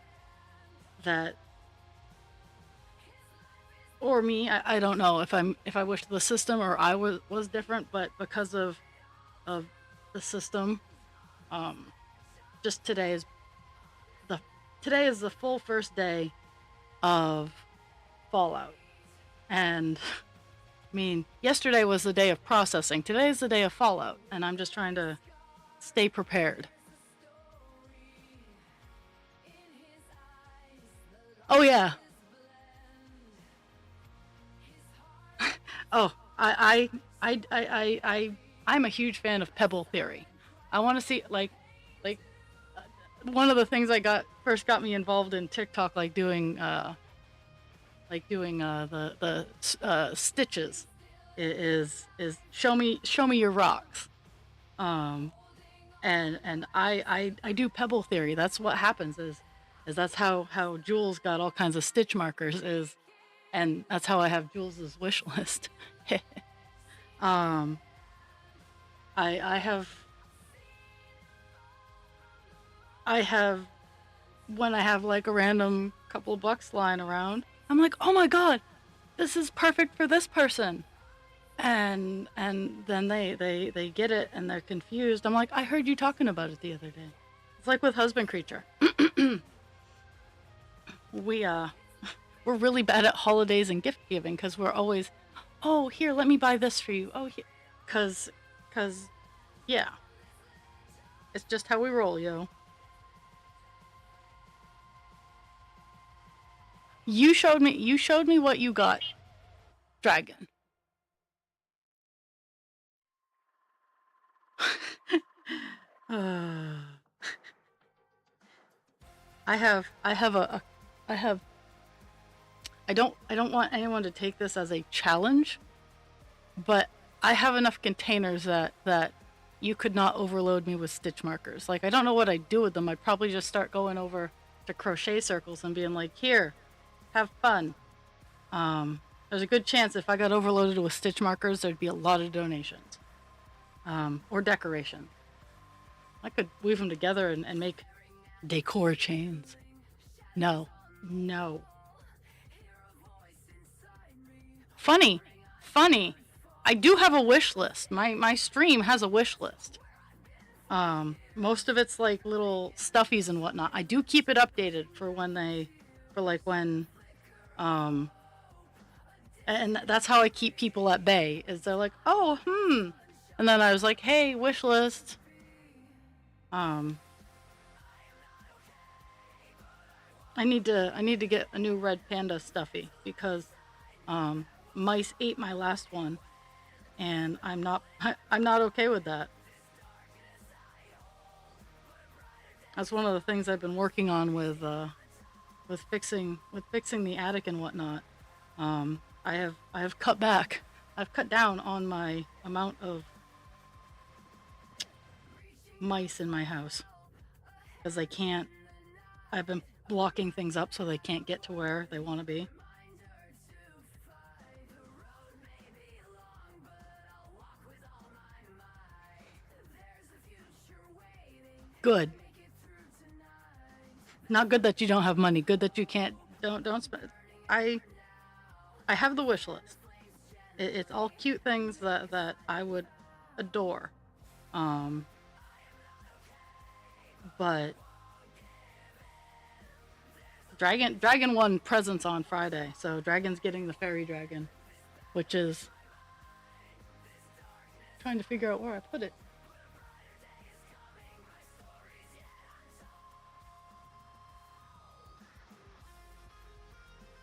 or me, I don't know if I wish the system or I was different, but because of the system, um, just the today is the full first day of Fallout, and I mean yesterday was the day of processing. Today is the day of Fallout, and I'm just trying to stay prepared. Oh yeah. Oh, I'm a huge fan of Pebble theory. I want to see like one of the things I got first got me involved in TikTok, the stitches, is show me your rocks. Um, and I do Pebble theory. That's what happens is is that's how Jules got all kinds of stitch markers is, and that's how I have Jules's wish list. um, I have when I have like a random couple of bucks lying around, I'm like, oh my god, this is perfect for this person. And then they get it and they're confused. I'm like, I heard you talking about it the other day. It's like with husband creature. we we're really bad at holidays and gift giving because we're always, oh here, let me buy this for you. Oh here, cause yeah, it's just how we roll, yo. You showed me what you got, dragon. uh, I have I don't want anyone to take this as a challenge, but I have enough containers that you could not overload me with stitch markers. Like I don't know what I'd do with them. I'd probably just start going over to crochet circles and being like, here, have fun. There's a good chance if I got overloaded with stitch markers, there'd be a lot of donations, or decoration. I could weave them together and make decor chains. No, no. Funny, funny. I do have a wish list. My stream has a wish list. Most of it's like little stuffies and whatnot. I do keep it updated for when, um, and that's how I keep people at bay. Is they're like, oh, and then I was like, hey, wish list. Um, I need to get a new red panda stuffy because, mice ate my last one, and I'm not okay with that. That's one of the things I've been working on with fixing the attic and whatnot. I have cut back. I've cut down on my amount of mice in my house because I can't. I've been blocking things up so they can't get to where they want to be. Good. Not good that you don't have money. Good that you can't. Don't spend. I I have the wish list. It's all cute things that I would adore. Um, but Dragon won presents on Friday, so Dragon's getting the fairy dragon, which is trying to figure out where I put it.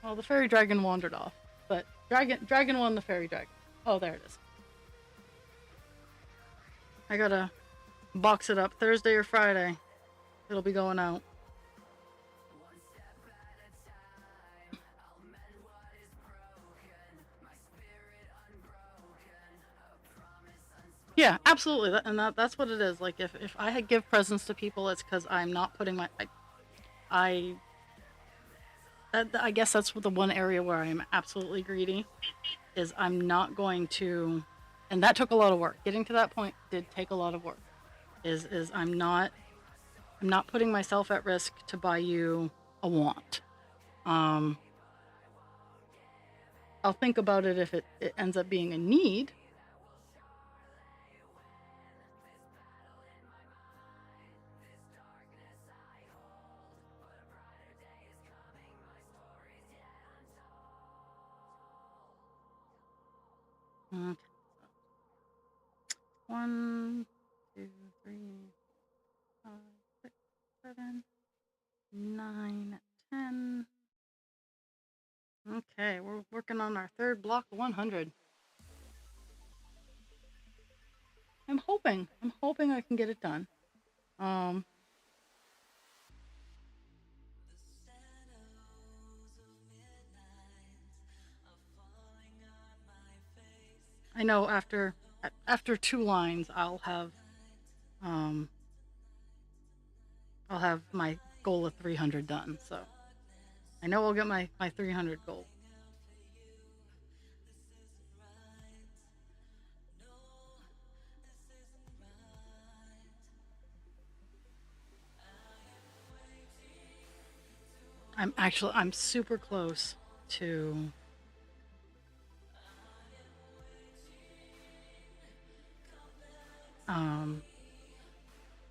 Well, the fairy dragon wandered off, but Dragon won the fairy dragon. Oh, there it is. I gotta box it up Thursday or Friday. It'll be going out. Yeah, absolutely. That's what it is. Like if I had give presents to people, it's because I'm not putting my I I guess that's the one area where I am absolutely greedy is I'm not going to, and that took a lot of work. Getting to that point did take a lot of work. Is I'm not putting myself at risk to buy you a want. Um, I'll think about it if it ends up being a need. Okay. 1, 2, 3, 5, 6, 7, 9, 10. Okay, we're working on our third block of 100. I'm hoping I can get it done. Um, I know after 2 lines, um, I'll have goal of 300 done. So I know I'll get my 300 goal. I'm super close to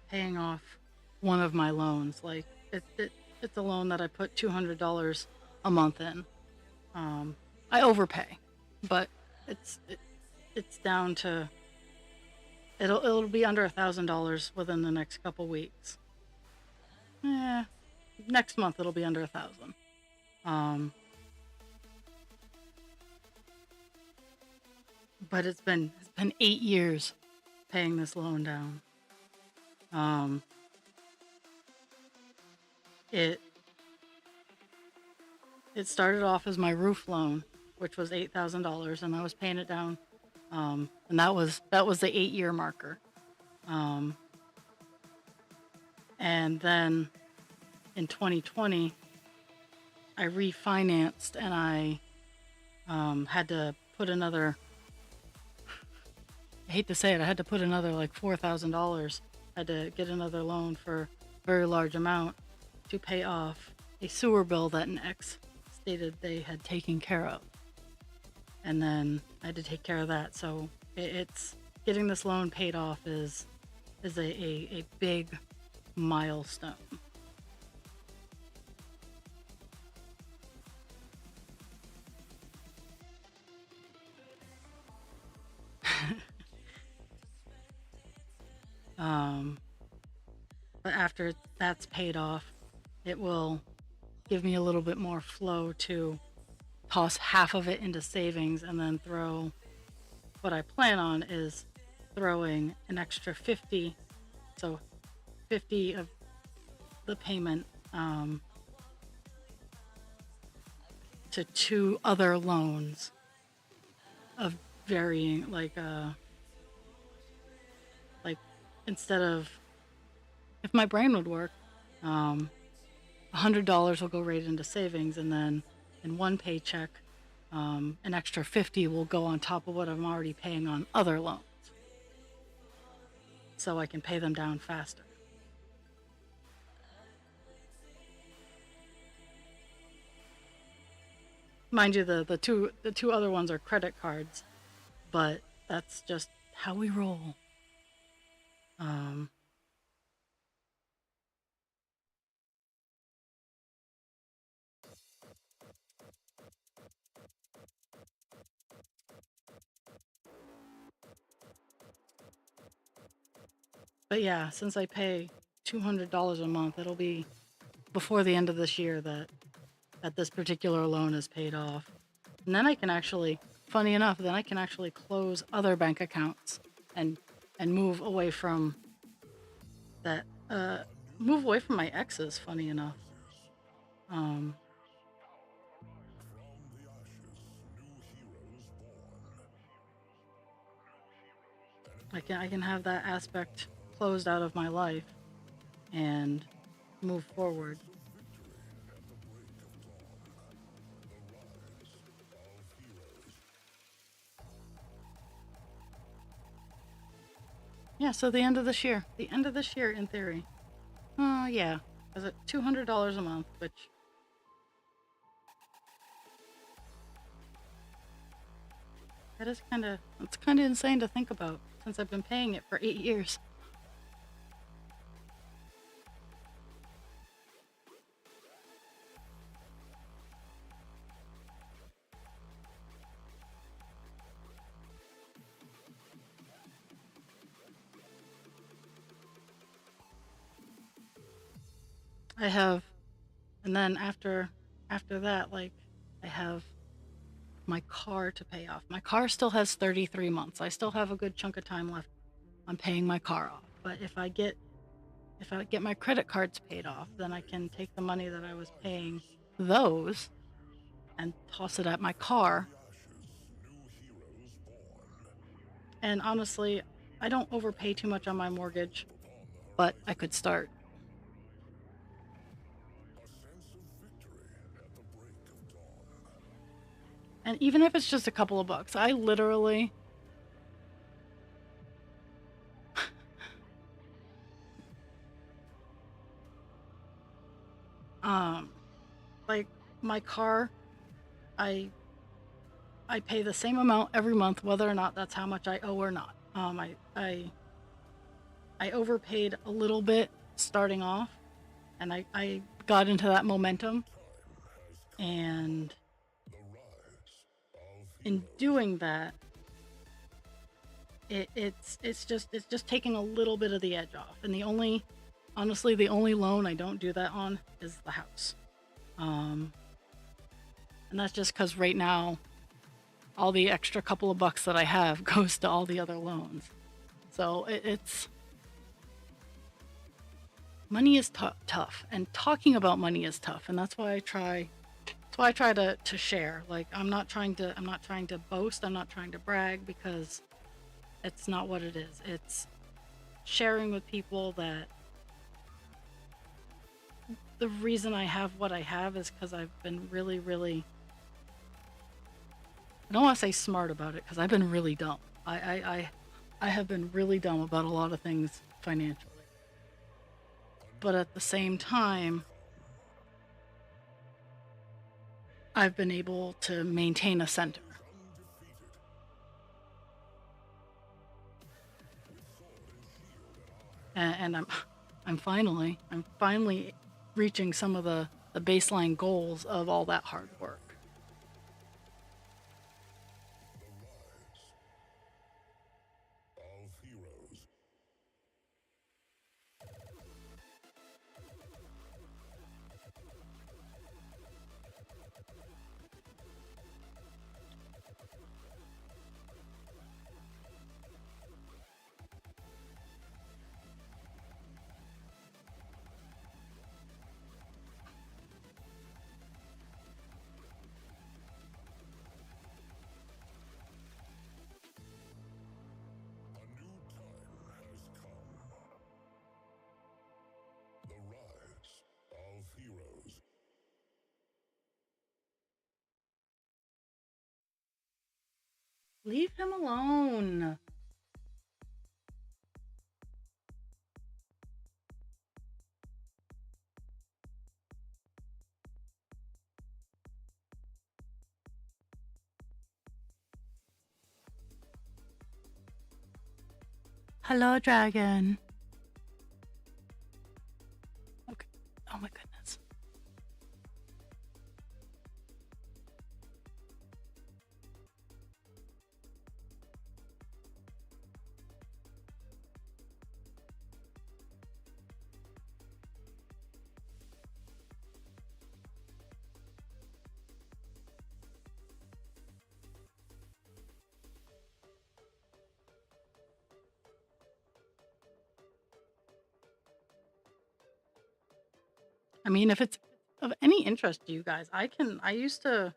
paying off one of my loans. Like it's a loan that I put $200 a month in. I overpay, but it's down to it'll be under $1,000 within the next couple weeks. Next month it'll be under 1,000. But it's been 8 years paying this loan down. It started off as my roof loan, which was $8,000, and I was paying it down, and that was the 8-year marker. And then in 2020, I refinanced, and I had to put another. I hate to say it, I had to put another like $4,000. I had to get another loan for a very large amount to pay off a sewer bill that an ex stated they had taken care of. And then I had to take care of that. So it's getting this loan paid off is a big milestone. But after that's paid off, it will give me a little bit more flow to toss half of it into savings, and then throw what I plan on is throwing an extra 50, so 50 of the payment to 2 other loans of varying, like instead of, if my brain would work, $100 will go right into savings, and then in one paycheck, an extra 50 will go on top of what I'm already paying on other loans, so I can pay them down faster. Mind you, the two other ones are credit cards, but that's just how we roll. But yeah, since I pay $200 a month, it'll be before the end of this year that this particular loan is paid off. And then I can actually, funny enough, then I can actually close other bank accounts and move away from that, move away from my exes, funny enough. I can have that aspect closed out of my life and move forward. Yeah, so the end of this year. The end of this year, in theory. Yeah. Is it $200 a month, which... it's kind of insane to think about, since I've been paying it for 8 years. I have, and then after that, like, I have my car to pay off. My car still has 33 months. I still have a good chunk of time left on paying my car off. But if I get my credit cards paid off, then I can take the money that I was paying those and toss it at my car. And honestly, I don't overpay too much on my mortgage, but I could start. And even if it's just a couple of bucks, I literally um like my car, I I pay the same amount every month, whether or not that's how much I owe or not. I overpaid a little bit starting off, and I got into that momentum, and in doing that, it's just taking a little bit of the edge off. And honestly, the only loan I don't do that on is the house, and that's just because right now all the extra couple of bucks that I have goes to all the other loans. So it's money is tough, and talking about money is tough, and that's why I try. That's why I try to share. Like I'm not trying to boast. I'm not trying to brag, because it's not what it is. It's sharing with people that the reason I have what I have is because I've been really, really. I don't want to say smart about it, because I've been really dumb. I have been really dumb about a lot of things financially. But at the same time, I've been able to maintain a center. And I'm finally reaching some of the baseline goals of all that hard work. Leave him alone. Hello, dragon. Okay. Oh my goodness. I mean, if it's of any interest to you guys, I used to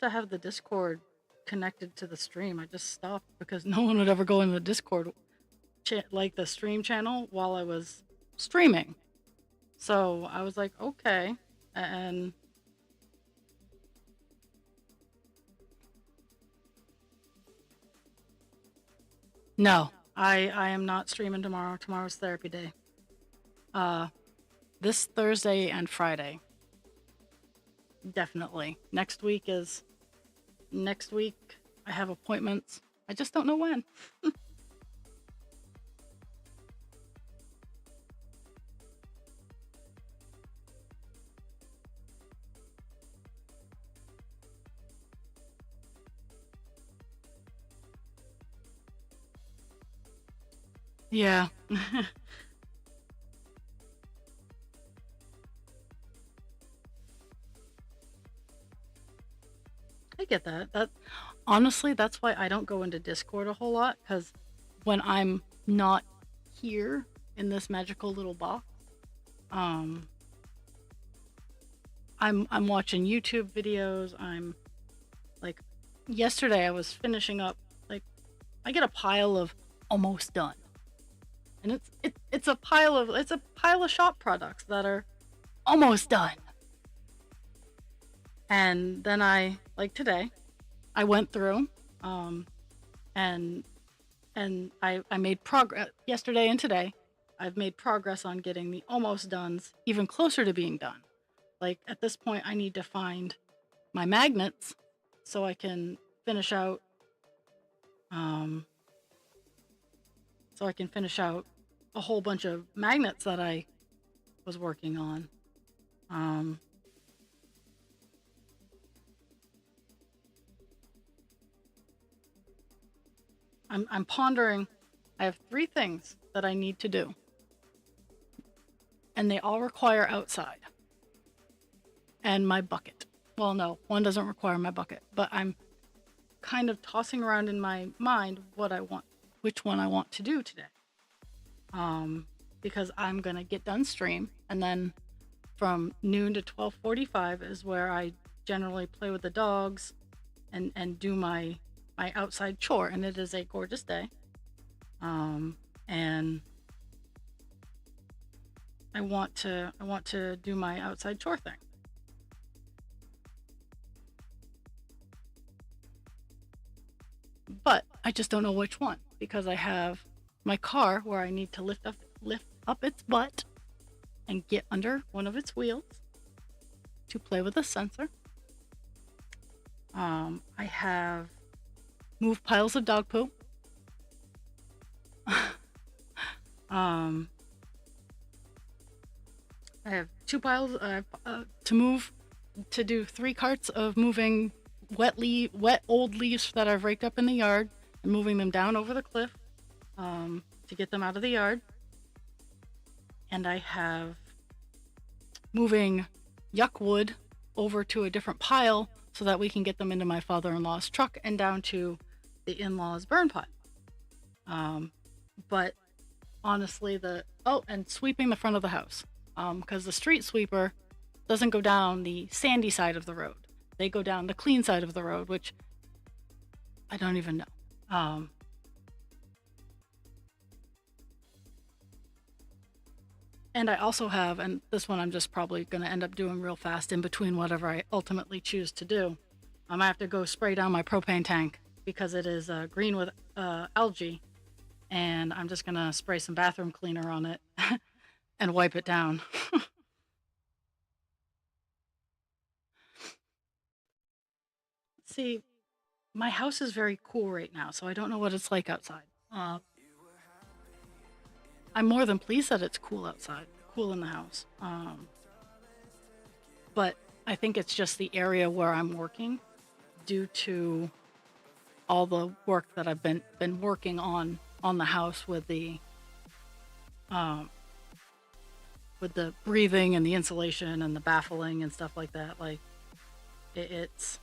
have the Discord connected to the stream. I just stopped because no one would ever go in the Discord like the stream channel while I was streaming. So I was like, okay. And no, I am not streaming tomorrow. Tomorrow's therapy day. Uh, this Thursday and Friday, definitely. Next week. I have appointments. I just don't know when. Yeah. I get that. That honestly, that's why I don't go into Discord a whole lot, because when I'm not here in this magical little box, um, I'm watching YouTube videos. I'm like, yesterday I was finishing up. Like, I get a pile of almost done, and it's a pile of shop products that are almost done. And then like today, I went through, and I made progress yesterday and today. I've made progress on getting the almost dones even closer to being done. Like at this point, I need to find my magnets so I can finish out um, a whole bunch of magnets that I was working on. Um, I'm pondering. I have 3 things that I need to do, and they all require outside and my bucket. Well, no, one doesn't require my bucket, but I'm kind of tossing around in my mind which one I want to do today. Because I'm gonna get done stream, and then from noon to 12:45 is where I generally play with the dogs and do my outside chore, and it is a gorgeous day. And I want to do my outside chore thing. But I just don't know which one, because I have my car where I need to lift up its butt and get under one of its wheels to play with the sensor. I have moved piles of dog poo. I have 2 piles to move, to do 3 carts of moving wet old leaves that I've raked up in the yard and moving them down over the cliff to get them out of the yard. And I have moving yuck wood over to a different pile so that we can get them into my father-in-law's truck and down to the in-laws burn pile. But honestly, and sweeping the front of the house, because the street sweeper doesn't go down the sandy side of the road. They go down the clean side of the road, which I don't even know. And I also have, and this one I'm just probably going to end up doing real fast in between whatever I ultimately choose to do. I have to go spray down my propane tank because it is green with algae, and I'm just going to spray some bathroom cleaner on it and wipe it down. See, my house is very cool right now, so I don't know what it's like outside. I'm more than pleased that it's cool outside, cool in the house. But I think it's just the area where I'm working, due to all the work that I've been working on the house with the breathing and the insulation and the baffling and stuff like that. Like it's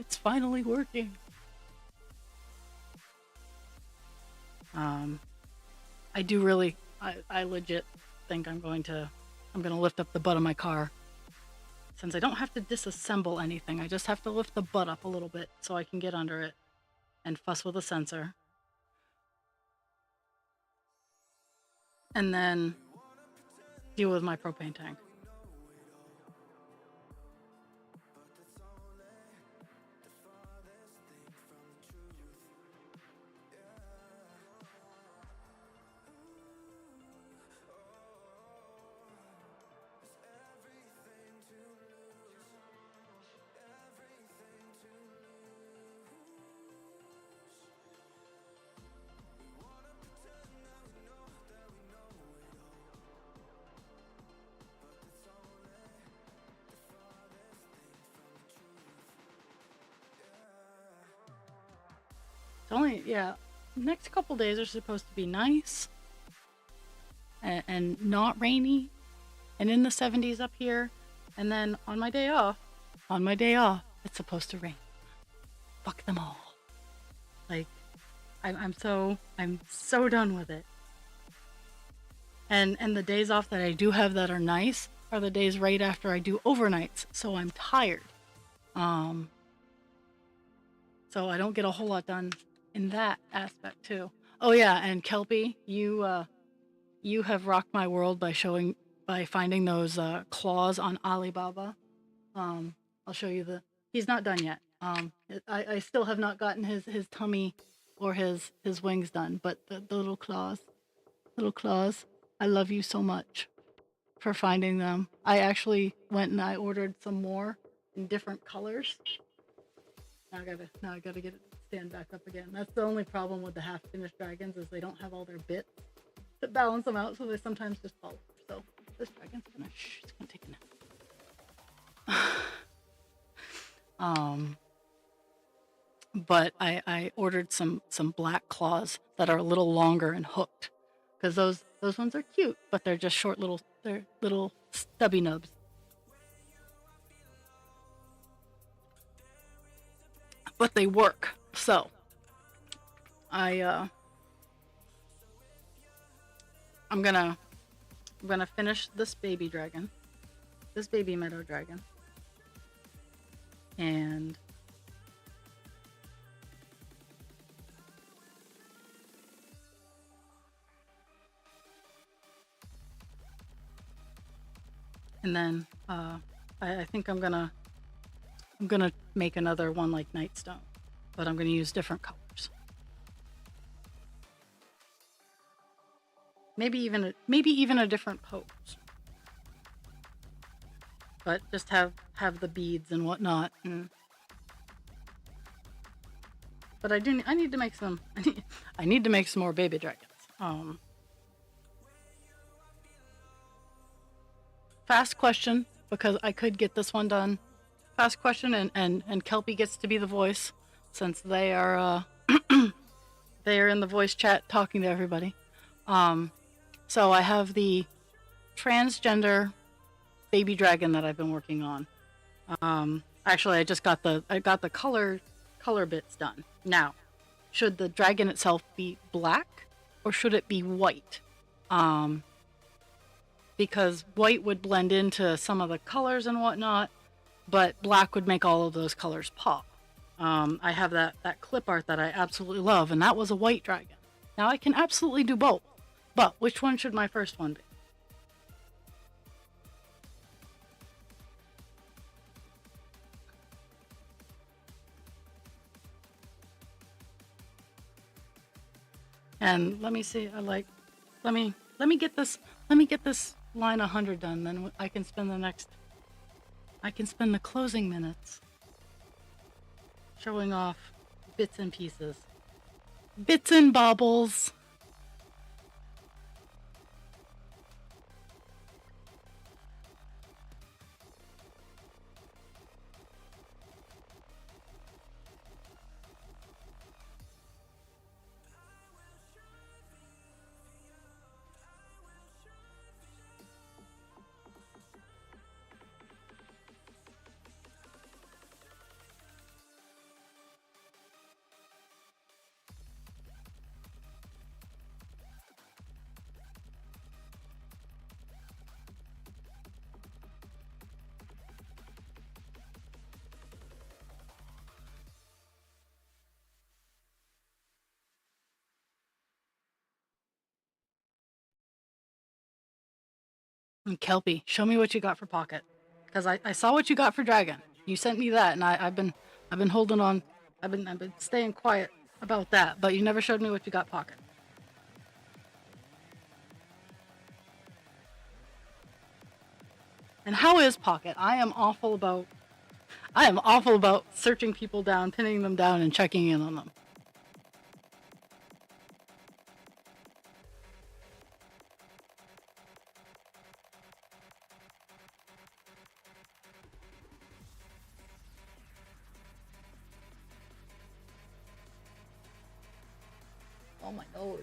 finally working. I do really, I legit think I'm gonna lift up the butt of my car. Since I don't have to disassemble anything, I just have to lift the butt up a little bit so I can get under it and fuss with a sensor. And then deal with my propane tank. It's only, next couple days are supposed to be nice and not rainy and in the 70s up here. And then on my day off, it's supposed to rain. Fuck them all. Like, I'm so done with it. And the days off that I do have that are nice are the days right after I do overnights, so I'm tired. So I don't get a whole lot done in that aspect too. Oh yeah, and Kelpie, you have rocked my world by finding those claws on Alibaba. I'll show you the. He's not done yet. I still have not gotten his tummy or his wings done, but the little claws. I love you so much for finding them. I actually went and I ordered some more in different colors. Now I gotta get it to stand back up again. That's the only problem with the half finished dragons is they don't have all their bits to balance them out, so they sometimes just fall over. So this dragon's gonna it's gonna take a nap. But I ordered some black claws that are a little longer and hooked because those ones are cute, but they're just short they're little stubby nubs. But they work. So I'm gonna finish this baby dragon, this baby meadow dragon, and then I think I'm gonna make another one like Nightstone, but I'm gonna use different colors. Maybe even a different pose, but just have the beads and whatnot. But I need to make some. I need to make some more baby dragons. Fast question, because I could get this one done. Fast question, and Kelpie gets to be the voice since they are they are in the voice chat talking to everybody. So I have the transgender baby dragon that I've been working on. Actually, I just got the color bits done. Now, should the dragon itself be black or should it be white? Because white would blend into some of the colors and whatnot, but black would make all of those colors pop. I have that clip art that I absolutely love, and that was a white dragon. Now I can absolutely do both, but which one should my first one be? And let me see. Let me get this line 100 done. Then I can spend the closing minutes showing off bits and pieces, bits and baubles. And Kelpie, show me what you got for Pocket, because I saw what you got for Dragon. You sent me that, and I've been holding on. I've been staying quiet about that, but you never showed me what you got Pocket. And how is Pocket? I am awful about searching people down, pinning them down, and checking in on them. Oh my nose.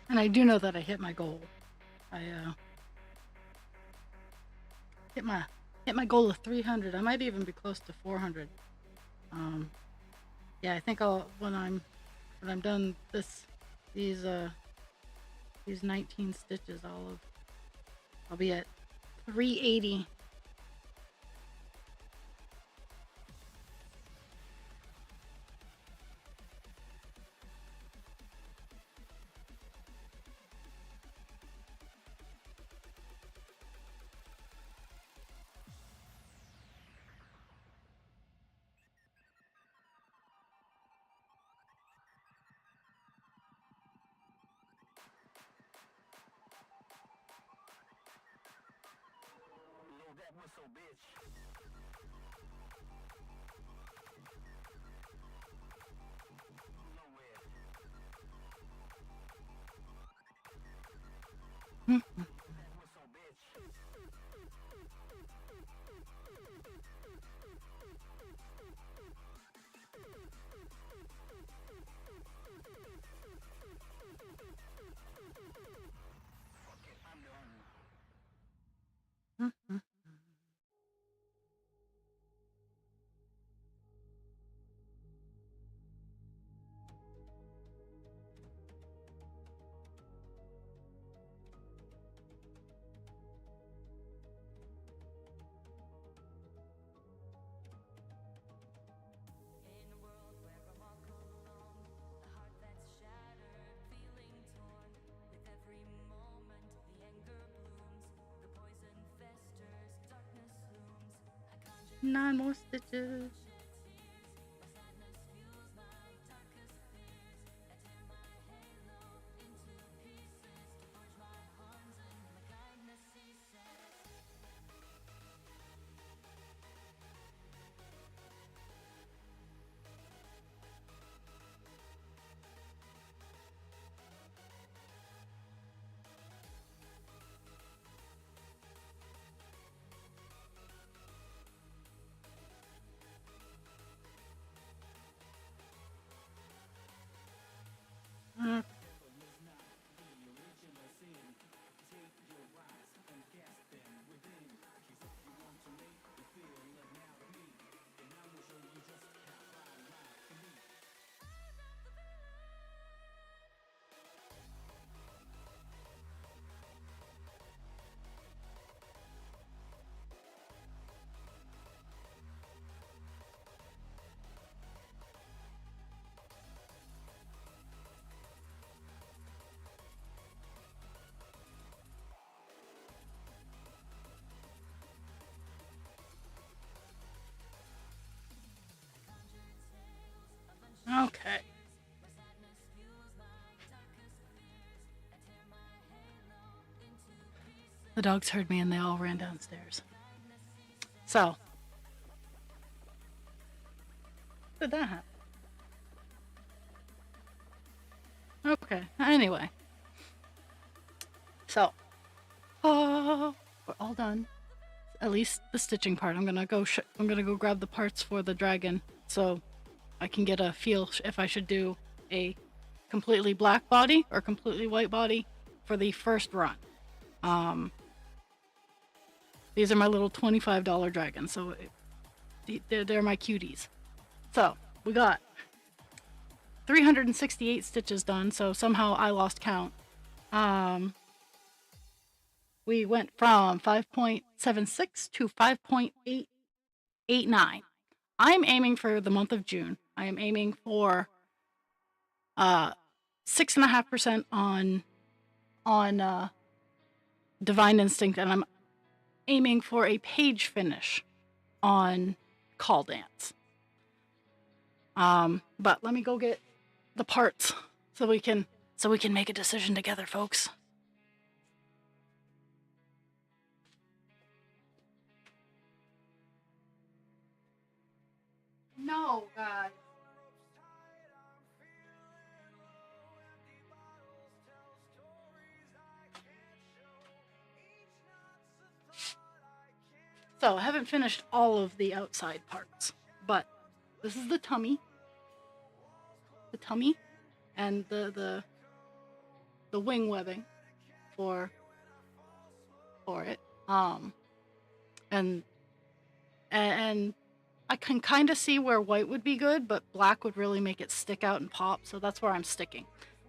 And I do know that I hit my goal. I hit my goal of 300. I might even be close to 400. Yeah, I think when I'm done these 19 stitches, I'll be at 380. Nine more stitches. Okay. The dogs heard me and they all ran downstairs. So, did that happen? Okay. Anyway, so we're all done. At least the stitching part. I'm gonna go grab the parts for the dragon so I can get a feel if I should do a completely black body or completely white body for the first run. These are my little $25 dragons, so they're my cuties. So we got 368 stitches done, so somehow I lost count. We went from 5.76 to 5.889. I'm aiming for the month of June. I am aiming for 6.5% on Divine Instinct, and I'm aiming for a page finish on Call Dance. But let me go get the parts so we can make a decision together, folks. No, guys. So I haven't finished all of the outside parts, but this is the tummy, and the wing webbing for it. And and I can kind of see where white would be good, but black would really make it stick out and pop. So that's where I'm sticking.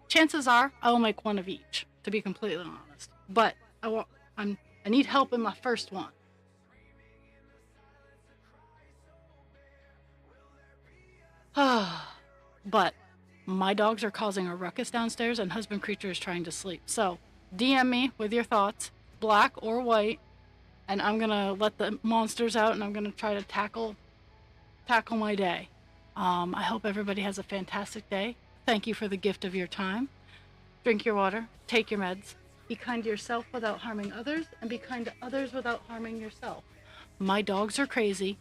Chances are I will make one of each, to be completely honest. But I need help in my first one. But my dogs are causing a ruckus downstairs, and husband creature is trying to sleep. So DM me with your thoughts, black or white, and I'm gonna let the monsters out, and I'm gonna try to tackle my day. I hope everybody has a fantastic day. Thank you for the gift of your time. Drink your water, take your meds, be kind to yourself without harming others, and be kind to others without harming yourself. My dogs are crazy.